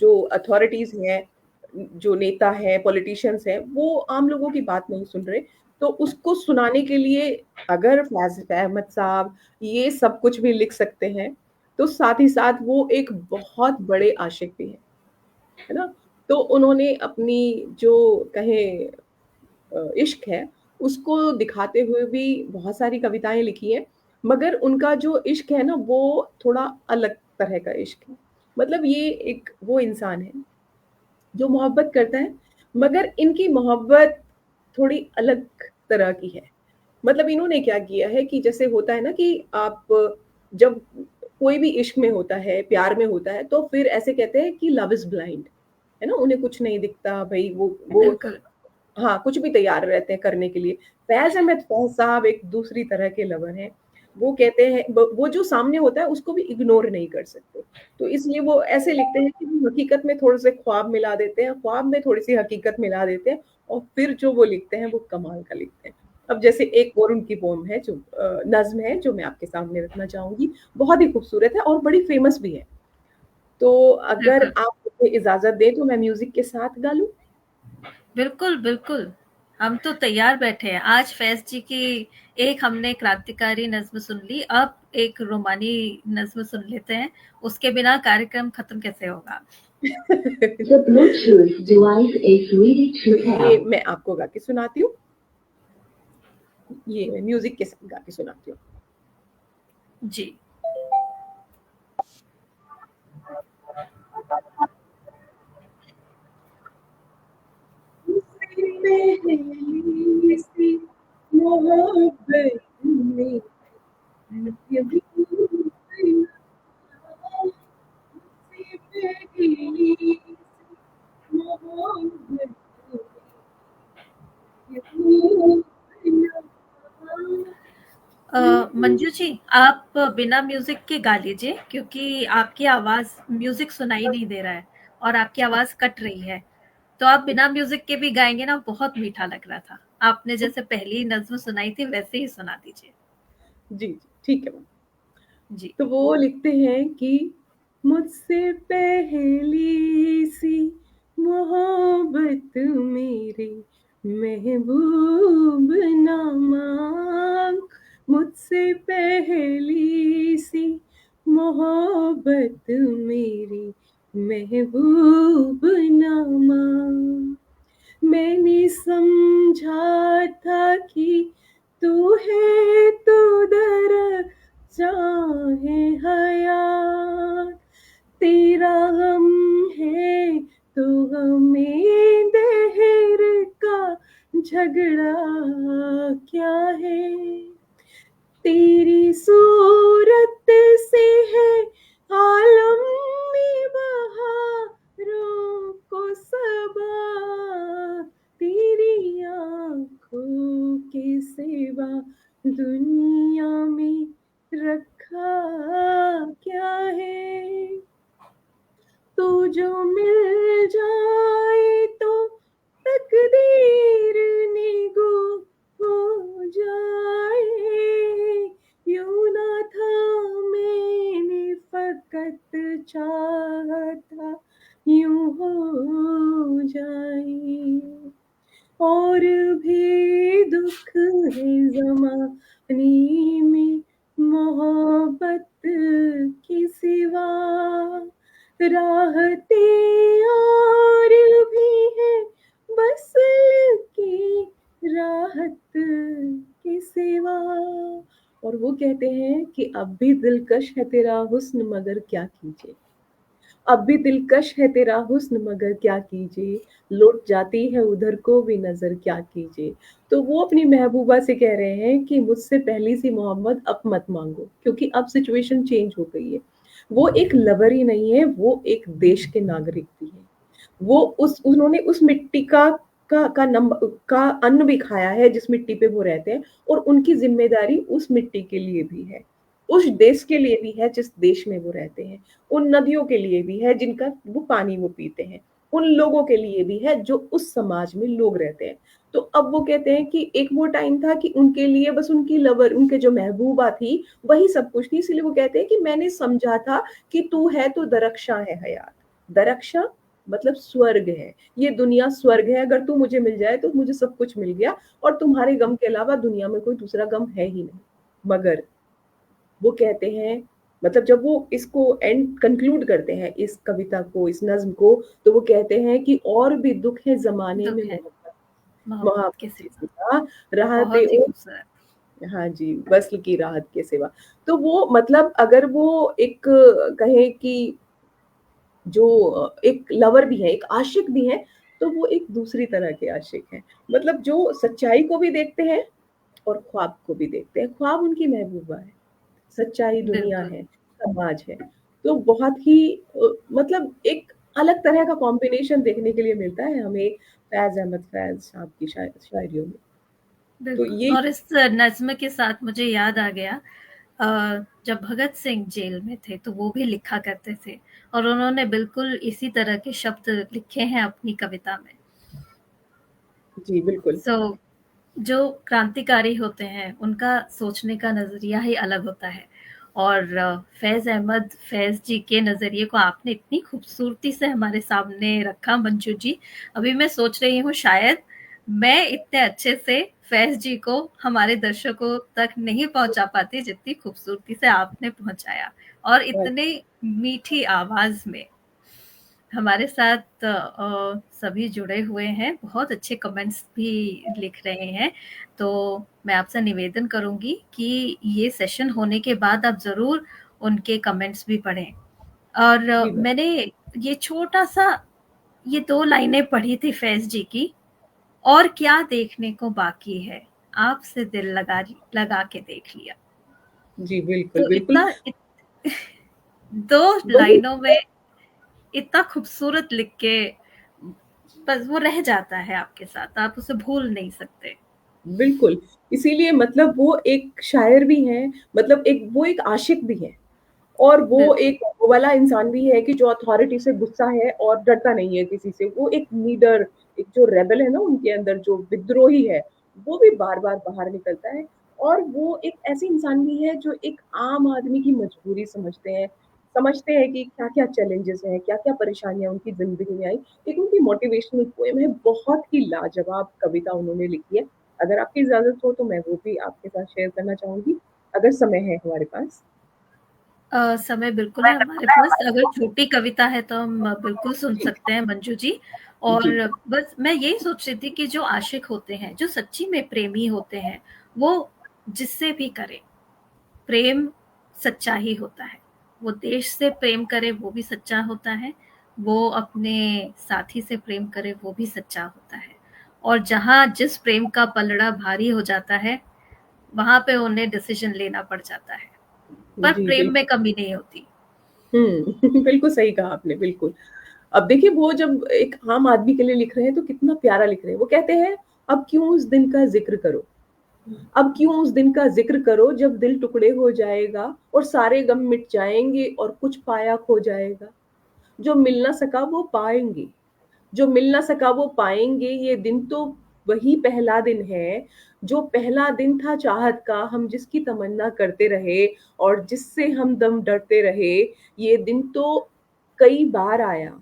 Speaker 2: जो अथॉरिटीज़ हैं, जो नेता हैं, पॉलिटिशियंस हैं, वो आम लोगों की बात नहीं सुन रहे। तो उसको सुनाने के लिए अगर फैज़ अहमद साहब ये सब कुछ भी लिख सकते हैं, तो साथ ही साथ वो एक बहुत बड़े आशिक भी हैं, है ना? तो उन्होंने अपनी जो कहें इश्क है, उसको दिखाते हुए भी बहुत सारी कविताएँ लिखी हैं, मगर उनका जो इश्क है ना, वो थोड़ा अलग तरह का इश्क है। मतलब ये एक वो इंसान है, जो मोहब्बत करता है, मगर इनकी मोहब्बत थोड़ी अलग तरह की है। मतलब इन्होंने क्या किया है कि जैसे होता है ना कि आप जब कोई भी इश्क में होता है, प्यार में होता है, तो फिर ऐसे कहते हैं कि लव इज़ ब्लाइंड, है ना? उन्हें कुछ नहीं दिखता भई वो
Speaker 1: बिल्कुल,
Speaker 2: हाँ, कुछ भी तैयार रहते हैं करने के लिए। फैज़ अहमद फैज़ साहब एक दूसरी तरह के लवर हैं। वो कहते हैं वो जो सामने होता है उसको भी इग्नोर नहीं कर सकते। तो इसलिए वो ऐसे लिखते हैं कि वो हकीकत में थोड़े-से ख्वाब मिला देते हैं, ख्वाब में थोड़ी-सी हकीकत मिला देते हैं और फिर जो वो लिखते हैं वो कमाल का लिखते हैं। अब जैसे एक और उनकी पोएम है जो नज़्म है जो मैं आपके सामने रखना चाहूँगी। बहुत ही खूबसूरत है और बड़ी फ़ेमस भी है। तो अगर
Speaker 1: बिल्कुल,
Speaker 2: आप मुझे इजाज़त दें तो मैं म्यूज़िक के साथ गा लूँ?
Speaker 1: बिल्कुल, बिल्कुल। हम तो तैयार बैठे हैं। आज फैज़ जी की एक हमने क्रांतिकारी नज़्म सुन ली, अब एक रोमानी नज़्म सुन लेते हैं। उसके बिना कार्यक्रम खत्म कैसे होगा?
Speaker 2: The Bluetooth device is ready to pair. ये मैं आपको गा के सुनाती हूँ। ये मैं म्यूज़िक के साथ गा के सुनाती हूँ।
Speaker 1: जी।
Speaker 2: मुझसे पहली सी मोहब्बत में कभी मुझसे पहली सी मोहब्बत में कभी
Speaker 1: मंजू जी, आप बिना म्यूज़िक के गा लीजिए क्योंकि आपकी आवाज़ म्यूज़िक सुनाई नहीं दे रहा है और आपकी आवाज़ कट रही है। तो आप बिना म्यूज़िक के भी गाएँगे ना बहुत मीठा लग रहा था। आपने जैसे पहली नज़्म सुनाई थी वैसे ही सुना दीजिए।
Speaker 2: जी, जी, ठीक है मैम।
Speaker 1: जी।
Speaker 2: तो वो लिखते हैं कि मुझसे पहली सी मोहब्बत मेरे महबूब ना मांग, मुझसे पहली सी मोहब्बत मेरी महबूब ना मांग। मैंने समझा था कि तू है तो दरजा है हयात, तेरा गम है तो हमें दहर का झगड़ा क्या है। तेरी सूरत से है आलम में बहारों को सबा, तेरी आँखों के सिवा दुनिया में रखा क्या है। तू जो मिल जाए तो तकदीर निगो हो जाए, यूं ना था मैंने फकत चाहा था यूं हो जाए। और भी दुख है ज़माने में मोहब्बत के सिवा, राहतें और भी हैं वस्ल की राहत के सिवा। और वो कहते हैं कि अब भी दिलकश है तेरा हुस्न मगर क्या कीजिए, अब भी दिलकश है तेरा हुस्न मगर क्या कीजिए, लौट जाती है उधर को भी नज़र क्या कीजिए। तो वो अपनी महबूबा से कह रहे हैं कि मुझसे पहली सी मोहब्बत अब मत माँगो क्योंकि अब सिचुएशन चेंज हो गई है। वो एक लवर ही नहीं है, वो एक देश के नागरिक भी हैं। वो उस उन्होंने उस मिट्टी का का अन्न भी खाया है जिस मिट्टी पे वो रहते हैं और उनकी ज़िम्मेदारी उस मिट्टी के लिए भी है। उस देश के लिए भी है जिस देश में वो रहते हैं। उन नदियों के लिए भी है जिनका वो पानी वो पीते हैं। उन लोगों के लिए भी है जो उस समाज में लोग रहते हैं। तो अब वो कहते हैं कि एक वो टाइम था कि उनके लिए बस उनकी लवर, उनके जो महबूबा थी, वही सब कुछ थी। इसलिए वो कहते हैं कि मैंने समझा था कि तू है तो दरख्शां है हयात। दरख्शां मतलब स्वर्ग है, ये दुनिया स्वर्ग है, अगर तू मुझे मिल जाए तो मुझे सब कुछ मिल गया, और तुम्हारे गम के अलावा दुनिया में कोई दूसरा गम है ही नहीं। मगर वो कहते हैं, मतलब जब वो इसको एंड कंक्लूड करते हैं इस कविता को, इस नज्म को, तो वो कहते हैं कि और भी दुख है जमाने
Speaker 1: दुःख
Speaker 2: में
Speaker 1: है
Speaker 2: मोहब्बत,
Speaker 1: मोहब्बत के
Speaker 2: मोहब्बत के
Speaker 1: सिवा।
Speaker 2: सिवा राहते
Speaker 1: बहुत ही
Speaker 2: ओ।
Speaker 1: खूबसूरत।
Speaker 2: हाँ जी, वस्ल की राहत के सिवा। तो वो मतलब अगर वो एक कहें कि जो एक लवर भी है, एक आशिक भी है, तो वो एक दूसरी तरह के आशिक हैं। मतलब जो सच्चाई को भी देखते हैं और ख्वाब को भी देखते हैं। ख्वाब उनकी महबूबा है, सच्चाई दुनिया
Speaker 1: बिल्कुल।
Speaker 2: है, समाज है। तो बहुत ही मतलब एक अलग तरह का कॉम्बिनेशन देखने के लिए मिलता है हमें फैज़ अहमद फैज़ साहब की शायरियों में। तो
Speaker 1: बिल्कुल,
Speaker 2: ये
Speaker 1: और इस नज़्म के साथ मुझे याद आ गया, जब भगत सिंह जेल में थे तो वो भी लिखा करते थे, और उन्होंने बिल्कुल इसी तरह के शब्द लिखे हैं अपनी कविता में।
Speaker 2: जी, बिल्कुल।
Speaker 1: सो जो क्रांतिकारी होते हैं उनका सोचने का नज़रिया ही अलग होता है, और फैज़ अहमद फैज़ जी के नज़रिए को आपने इतनी खूबसूरती से हमारे सामने रखा मंजू जी। अभी मैं सोच रही हूँ शायद मैं इतने अच्छे से फैज़ जी को हमारे दर्शकों तक नहीं पहुंचा पाती जितनी खूबसूरती से आपने पहुंचाया, और
Speaker 2: बहुत
Speaker 1: इतनी मीठी आवाज में। हमारे साथ सभी जुड़े हुए हैं, बहुत अच्छे कमेंट्स भी लिख रहे हैं। तो मैं आपसे निवेदन करूँगी कि ये सेशन होने के बाद आप ज़रूर उनके कमेंट्स भी पढ़ें। और
Speaker 2: जी,
Speaker 1: मैंने ये छोटा-सा ये 2 लाइनें पढ़ी थी फैज़ जी की, और क्या देखने को बाकी है, आपसे दिल लगा के देख लिया।
Speaker 2: जी, बिल्कुल,
Speaker 1: तो
Speaker 2: बिल्कुल।
Speaker 1: इतना 2
Speaker 2: वही
Speaker 1: लाइनों में इतना खूबसूरत लिख के बस वो रह जाता है आपके साथ, आप उसे भूल नहीं सकते।
Speaker 2: बिल्कुल, इसीलिए मतलब वो एक शायर भी हैं, मतलब एक वो एक आशिक भी हैं। और वो
Speaker 1: बिल्कुल।
Speaker 2: एक वो वाला इंसान भी है कि जो अथॉरिटी से गुस्सा है और डरता नहीं है किसी से। वो एक लीडर, एक जो रेबेल है ना उनके अंदर, जो विद्रोही है, वो भी बार-बार बाहर निकलता है। और वो एक ऐसे इंसान भी है जो एक आम आदमी की मजबूरी समझते हैं कि क्या-क्या चैलेंजेस हैं, क्या-क्या परेशानियाँ उनकी ज़िंदगी में आई। एक उनकी मोटिवेशनल पोएम है, बहुत ही लाजवाब कविता उन्होंने लिखी है। अगर आपकी इजाज़त हो तो मैं वो भी आपके साथ शेयर करना चाहूँगी, अगर समय है हमारे पास।
Speaker 1: समय बिल्कुल है हमारे पास, अगर छोटी कविता है तो हम बिल्कुल सुन
Speaker 2: जी,
Speaker 1: सकते हैं मंजू जी। और
Speaker 2: जी,
Speaker 1: बस मैं यही सोच रही थी कि जो आशिक होते हैं, जो सच्ची में प्रेमी होते हैं, वो जिससे भी करे, प्रेम सच्चा ही होता है। वो देश से प्रेम करे वो भी सच्चा होता है, वो अपने साथी से प्रेम करे वो भी सच्चा होता है। और जहाँ जिस प्रेम का पलड़ा भारी हो जाता है, वहाँ पे उन्हें डिसीज़न लेना पड़ जाता है। पर
Speaker 2: जी,
Speaker 1: प्रेम में
Speaker 2: बिल्कुल।
Speaker 1: कमी नहीं होती।
Speaker 2: हुँ, बिल्कुल सही कहा आपने, बिल्कुल। अब देखिए वो जब एक आम आदमी के लिए लिख रहे हैं तो कितना प्यारा लिख रहे हैं। वो कहते हैं, "अब क्यों उस दिन का ज़िक्र करो, अब क्यों उस दिन का ज़िक्र करो जब दिल टुकड़े हो जाएगा और सारे गम मिट जाएँगे और कुछ पाया खो जाएगा। जो मिल ना सका वो पाएँगे, जो मिल ना सका वो पाएँगे, ये दिन तो वही पहला दिन है, जो पहला दिन था चाहत का, हम जिसकी तमन्ना करते रहे और जिससे हमदम डरते रहे, ये दिन तो कई बार आया,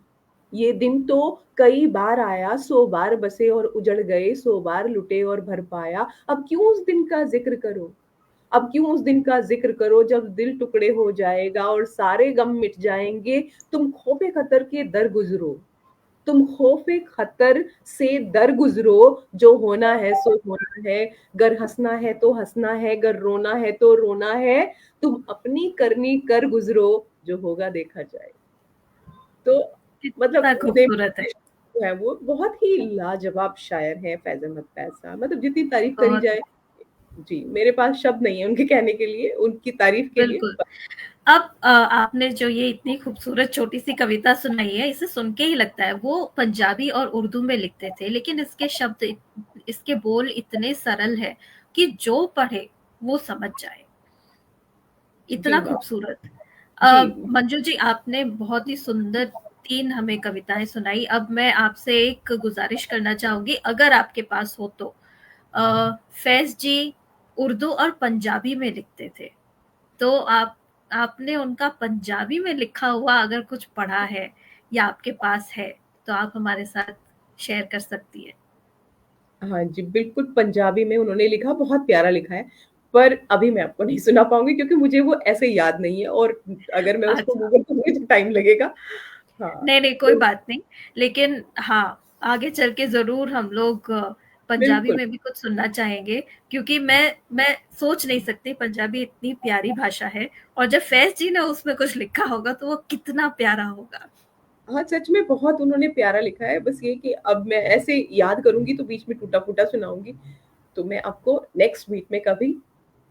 Speaker 2: ये दिन तो कई बार आया, 100 बार बसे और उजड़ गए, 100 बार लुटे और भर पाया, अब क्यों उस दिन का ज़िक्र करो, अब क्यों उस दिन का ज़िक्र करो जब दिल टुकड़े हो जाएगा और सारे गम मिट जाएँगे, तुम खौफ़े ख़तर के दर गुज़रो, तुम खौफ़े ख़तर से दर गुज़रो, जो होना है सो होना है, गर हँसना है तो हँसना है, गर रोना है तो रोना है, तुम अपनी करनी कर गुज़रो, जो होगा देखा जाएगा। तो मतलब
Speaker 1: कितना
Speaker 2: उन्हें
Speaker 1: खूबसूरत है।
Speaker 2: जो है वो बहुत ही लाजवाब शायर हैं फैज़ अहमद फैज़ साहब, मतलब जितनी तारीफ़ करी
Speaker 1: बहुत
Speaker 2: जाए। जी, मेरे पास शब्द नहीं है उनके कहने के लिए, उनकी तारीफ़ के लिए।
Speaker 1: बिल्कुल। अब आपने जो ये इतनी खूबसूरत छोटी-सी कविता सुनाई है, इसे सुन के ही लगता है वो पंजाबी और उर्दू में लिखते थे, लेकिन इसके शब्द इसके बोल इतने सरल है कि जो पढ़े वो समझ जाए। इतना
Speaker 2: जी हाँ,
Speaker 1: खूबसूरत।
Speaker 2: जी।
Speaker 1: मंजू जी आपने बहुत ही सुंदर 3 हमें कविताएँ सुनाई। अब मैं आपसे एक गुज़ारिश करना चाहूँगी, अगर आपके पास हो तो। फैज़ जी उर्दू और पंजाबी में लिखते थे, तो आपने उनका पंजाबी में लिखा हुआ अगर कुछ पढ़ा है या आपके पास है, तो आप हमारे साथ शेयर कर सकती हैं।
Speaker 2: हाँ जी, बिल्कुल पंजाबी में उन्होंने लिखा, बहुत प्यारा लिखा है, पर अभी मैं आपको नहीं सुना पाऊँगी क्योंकि मुझे वो ऐसे याद नहीं है और अगर मैं उसको
Speaker 1: अच्छा।
Speaker 2: गूगल करूँगी तो टाइम लगेगा। हाँ,
Speaker 1: नहीं, नहीं, कोई
Speaker 2: तो
Speaker 1: बात नहीं। लेकिन हाँ, आगे चल के ज़रूर हम लोग पंजाबी
Speaker 2: बिल्कुल।
Speaker 1: में भी कुछ सुनना चाहेंगे, क्योंकि मैं सोच नहीं सकती, पंजाबी इतनी प्यारी भाषा है और जब फैज़ जी ने उसमें कुछ लिखा होगा तो वो कितना प्यारा होगा।
Speaker 2: हाँ, सच में बहुत उन्होंने प्यारा लिखा है, बस ये कि अब मैं ऐसे याद करूँगी तो बीच में टूटा-फूटा सुनाऊँगी, तो मैं आपको नेक्स्ट वीक में कभी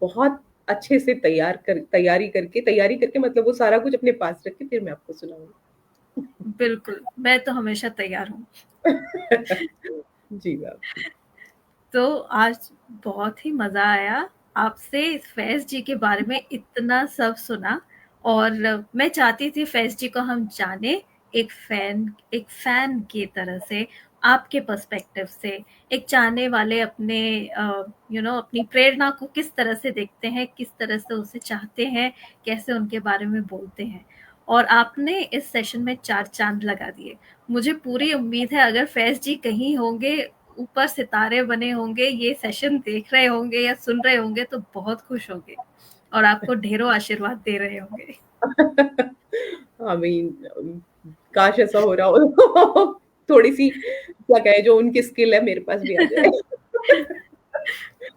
Speaker 2: बहुत अच्छे से तैयारी करके मतलब वो सारा कुछ अपने पास रख के फिर मैं आपको सुनाऊँगी।
Speaker 1: बिल्कुल, मैं तो हमेशा तैयार हूँ।
Speaker 2: जी मैम।
Speaker 1: तो आज बहुत ही मज़ा आया आपसे इस फैज़ जी के बारे में इतना सब सुना, और मैं चाहती थी फैज़ जी को हम जाने, एक फ़ैन की तरह से, आपके पर्सपेक्टिव से, एक चाहने वाले अपने अपनी प्रेरणा को किस तरह से देखते हैं, किस तरह से उसे चाहते हैं, कैसे उनके बारे में बोलते हैं। और आपने इस सेशन में 4 चाँद लगा दिए। मुझे पूरी उम्मीद है अगर फैज़ जी कहीं होंगे, ऊपर सितारे बने होंगे, ये सेशन देख रहे होंगे या सुन रहे होंगे तो बहुत खुश होंगे और आपको ढेरों आशीर्वाद दे रहे होंगे।
Speaker 2: आई मीन काश ऐसा हो रहा हो थोड़ी-सी क्या कहें जो उनकी स्किल है मेरे पास भी आ जाए।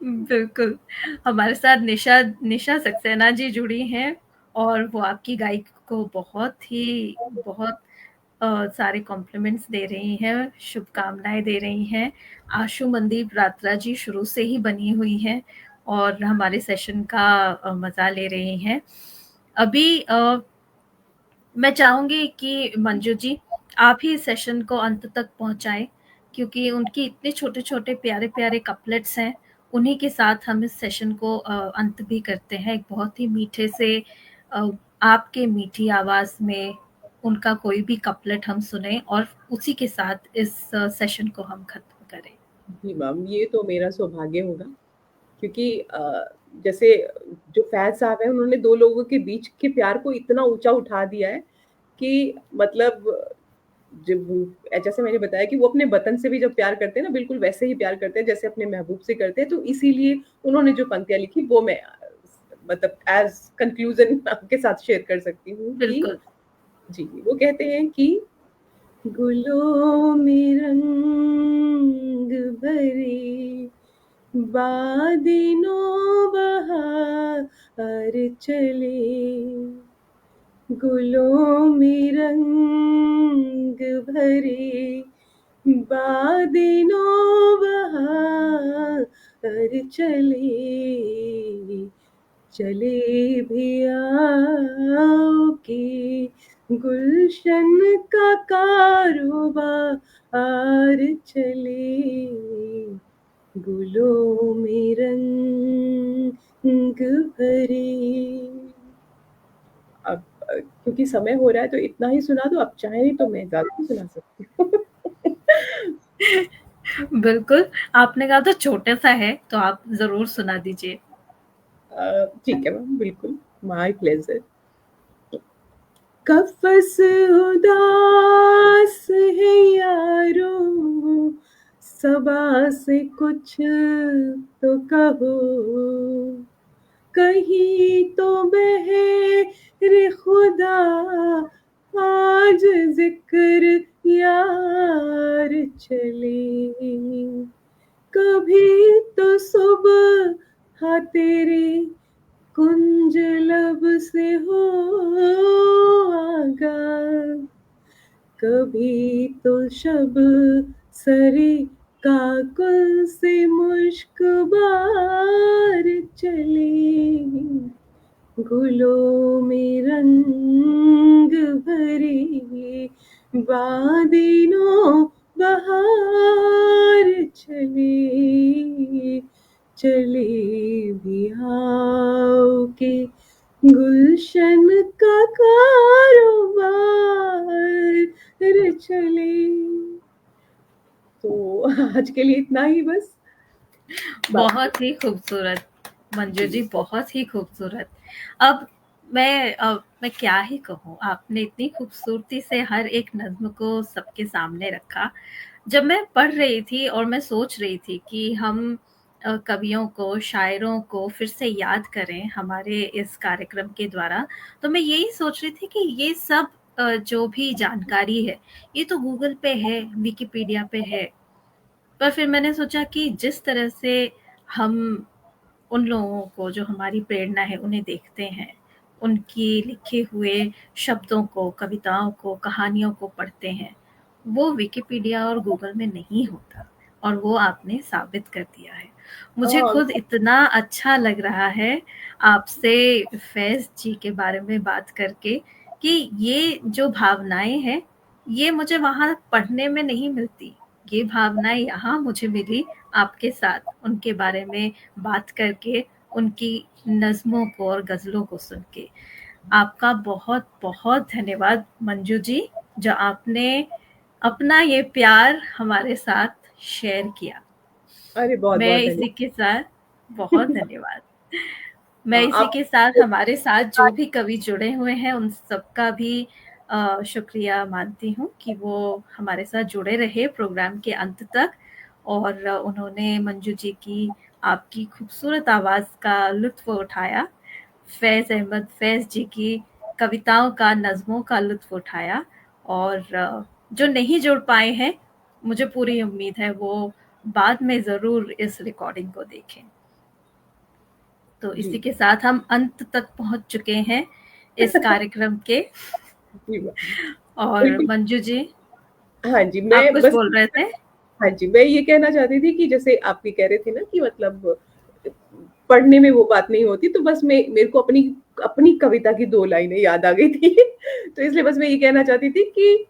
Speaker 1: बिल्कुल, हमारे साथ निशा निशा सक्सेना जी जुड़ी हैं और वो आपकी गायकी को बहुत सारे कॉम्प्लीमेंट्स दे रही हैं, शुभकामनाएँ दे रही हैं। आशु मनदीप रात्रा जी शुरू से ही बनी हुई हैं और हमारे सेशन का मज़ा ले रही हैं। अभी मैं चाहूँगी कि मंजू जी, आप ही इस सेशन को अंत तक पहुँचाएँ, क्योंकि उनकी इतने छोटे-छोटे, प्यारे-प्यारे कपलेट्स हैं, उन्हीं के साथ हम इस सेशन को अंत भी करते हैं। एक बहुत ही मीठे से अ, आपके मीठी आवाज़ में उनका कोई भी कपलेट हम सुनें और उसी के साथ इस सेशन को हम खत्म करें।
Speaker 2: जी मैम, ये तो मेरा सौभाग्य होगा क्योंकि जैसे जो फैज़ साहब हैं उन्होंने 2 लोगों के बीच के प्यार को इतना ऊँचा उठा दिया है कि मतलब जब वो जैसे मैंने बताया कि वो अपने वतन से भी जब प्यार करते हैं ना, बिल्कुल वैसे ही प्यार करते हैं जैसे अपने महबूब से करते हैं, तो इसीलिए उन्होंने जो पंक्तियाँ लिखी वो मैं मतलब एज़ कन्क्लूज़न आपके साथ शेयर कर सकती हूँ कि
Speaker 1: बिल्कुल।
Speaker 2: जी, वो कहते हैं कि गुलों में रंग भरे बादलों बहार चले, गुलों में रंग भरे बादलों बहार चले, चले भी आओ कि गुलशन का कारोबार चले, गुलों में रंग भरे। अब क्योंकि समय हो रहा है तो इतना ही सुना दूँ, आप चाहें तो मैं ज़्यादा भी सुना सकती हूँ।
Speaker 1: बिल्कुल, आपने कहा तो छोटा-सा है, तो आप ज़रूर सुना दीजिए।
Speaker 2: ठीक है मैम, बिल्कुल, माय प्लेज़र। कफ़स उदास है यारो, सबा से कुछ तो कहो, कहीं तो बहर खुदा आज ज़िक्र यार चले, कभी तो सुबह तेरे कुंज लब से हो आगाज़, कभी तो शब सरे काकुल से मुश्क बार चले, गुलों में रंग भरे बादलों बहार चले, चले भी आओ के गुलशन का कारोबार रे चले। तो आज के लिए इतना ही बस। बाकी
Speaker 1: बहुत ही खूबसूरत मंजू
Speaker 2: जी,
Speaker 1: जी, बहुत ही खूबसूरत। अब मैं क्या ही कहूँ, आपने इतनी खूबसूरती से हर एक नज्म को सबके सामने रखा। जब मैं पढ़ रही थी और मैं सोच रही थी कि हम कवियों को, शायरों को फिर से याद करें हमारे इस कार्यक्रम के द्वारा, तो मैं यही सोच रही थी कि ये सब जो भी जानकारी है, ये तो गूगल पे है, विकिपीडिया पे है। पर फिर मैंने सोचा कि जिस तरह से हम उन लोगों को जो हमारी प्रेरणा है उन्हें देखते हैं, उनकी लिखे हुए शब्दों को, कविताओं को, कहानियों को पढ़ते हैं, वो विकिपीडिया और गूगल में नहीं होता, और वो आपने साबित कर दिया है। मुझे
Speaker 2: हाँ,
Speaker 1: खुद इतना अच्छा लग रहा है आपसे फैज़ जी के बारे में बात करके कि ये जो भावनाएँ हैं, ये मुझे वहाँ पढ़ने में नहीं मिलती। ये भावनाएँ यहाँ मुझे मिली आपके साथ, उनके बारे में बात करके, उनकी नज़्मों को और गज़लों को सुन के। आपका बहुत-बहुत धन्यवाद मंजू जी, जो आपने अपना ये प्यार हमारे साथ शेयर किया।
Speaker 2: अरे
Speaker 1: मैं
Speaker 2: बहुत-बहुत
Speaker 1: इसी के साथ बहुत
Speaker 2: धन्यवाद।
Speaker 1: धन्यवाद। मैं
Speaker 2: हाँ,
Speaker 1: इसी
Speaker 2: आप
Speaker 1: के साथ हमारे साथ जो भी कवि जुड़े हुए हैं उन सबका भी शुक्रिया मानती हूँ कि वो हमारे साथ जुड़े रहे प्रोग्राम के अंत तक, और उन्होंने मंजू जी की, आपकी खूबसूरत आवाज़ का लुत्फ़ उठाया। फैज़ अहमद फैज़ जी की कविताओं का, नज़्मों का लुत्फ़ उठाया, और जो नहीं जुड़ पाए हैं, मुझे पूरी उम्मीद है वो बाद में ज़रूर इस रिकॉर्डिंग को देखें। तो इसी
Speaker 2: जी,
Speaker 1: के साथ हम अंत तक पहुंच चुके हैं इस कार्यक्रम के।
Speaker 2: जी,
Speaker 1: और
Speaker 2: बिल्कुल।
Speaker 1: मंजू जी,
Speaker 2: हाँ जी,
Speaker 1: आप
Speaker 2: मैं
Speaker 1: कुछ
Speaker 2: बस
Speaker 1: बोल रहे थे?
Speaker 2: हाँ जी, मैं ये कहना चाहती थी कि जैसे आप ये कह रहे थे ना कि मतलब पढ़ने में वो बात नहीं होती, तो बस मेरे को अपनी अपनी कविता की 2 लाइनें याद आ गई थी। तो इसलिए बस मैं ये कहना चाहती थी कि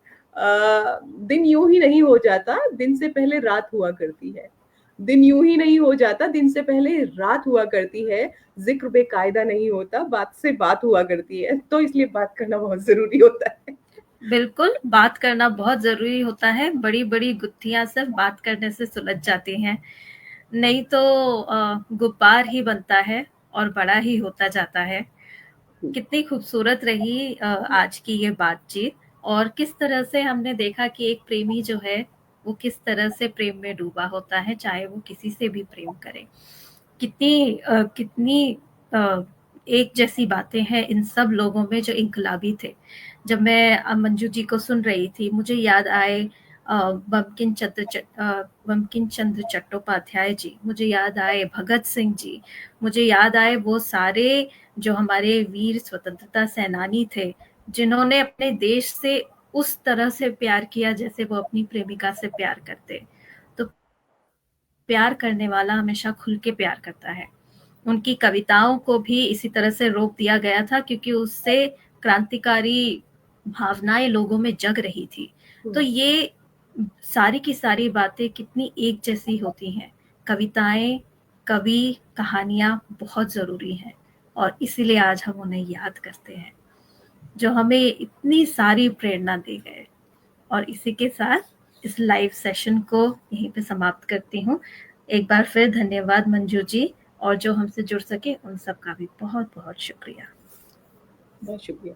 Speaker 2: दिन यूँ ही नहीं हो जाता, दिन से पहले रात हुआ करती है। दिन यूँ ही नहीं हो जाता, दिन से पहले रात हुआ करती है। ज़िक्र बेकायदा नहीं होता, बात से बात हुआ करती है। तो इसलिए बात करना बहुत ज़रूरी होता है।
Speaker 1: बिल्कुल, बात करना बहुत ज़रूरी होता है। बड़ी-बड़ी गुत्थियाँ सिर्फ़ बात करने से सुलझ जाती हैं। नहीं तो गुब्बार ही बनता है और बड़ा ही होता जाता है। कितनी खूबसूरत रही आज की ये बातचीत, और किस तरह से हमने देखा कि एक प्रेमी जो है, वो किस तरह से प्रेम में डूबा होता है, चाहे वो किसी से भी प्रेम करे। कितनी अ, एक जैसी बातें हैं इन सब लोगों में जो इनकलाबी थे। जब मैं मंजू जी को सुन रही थी, मुझे याद आए बंकिम चंद्र चट्टोपाध्याय जी, मुझे याद आए भगत सिंह जी, मुझे याद आए वो सारे जो हमारे वीर स्वतंत्रता सेनानी थे, जिन्होंने अपने देश से उस तरह से प्यार किया जैसे वो अपनी प्रेमिका से प्यार करते। तो प्यार करने वाला हमेशा खुल के प्यार करता है। उनकी कविताओं को भी इसी तरह से रोक दिया गया था क्योंकि उससे क्रांतिकारी भावनाएं लोगों में जग रही थी। तो
Speaker 2: हुँ,
Speaker 1: ये सारी की सारी बातें कितनी एक जैसी होती हैं। कविताएं, कवि, कहानियां बहुत जरूरी हैं, और इसीलिए आज हम उन्हें याद करते हैं, जो हमें इतनी सारी प्रेरणा दे गए। और इसी के साथ इस लाइव सेशन को यहीं पे समाप्त करती हूँ। एक बार फिर धन्यवाद मंजू जी, और जो हमसे जुड़ सके उन सब का भी बहुत बहुत शुक्रिया।
Speaker 2: बहुत शुक्रिया।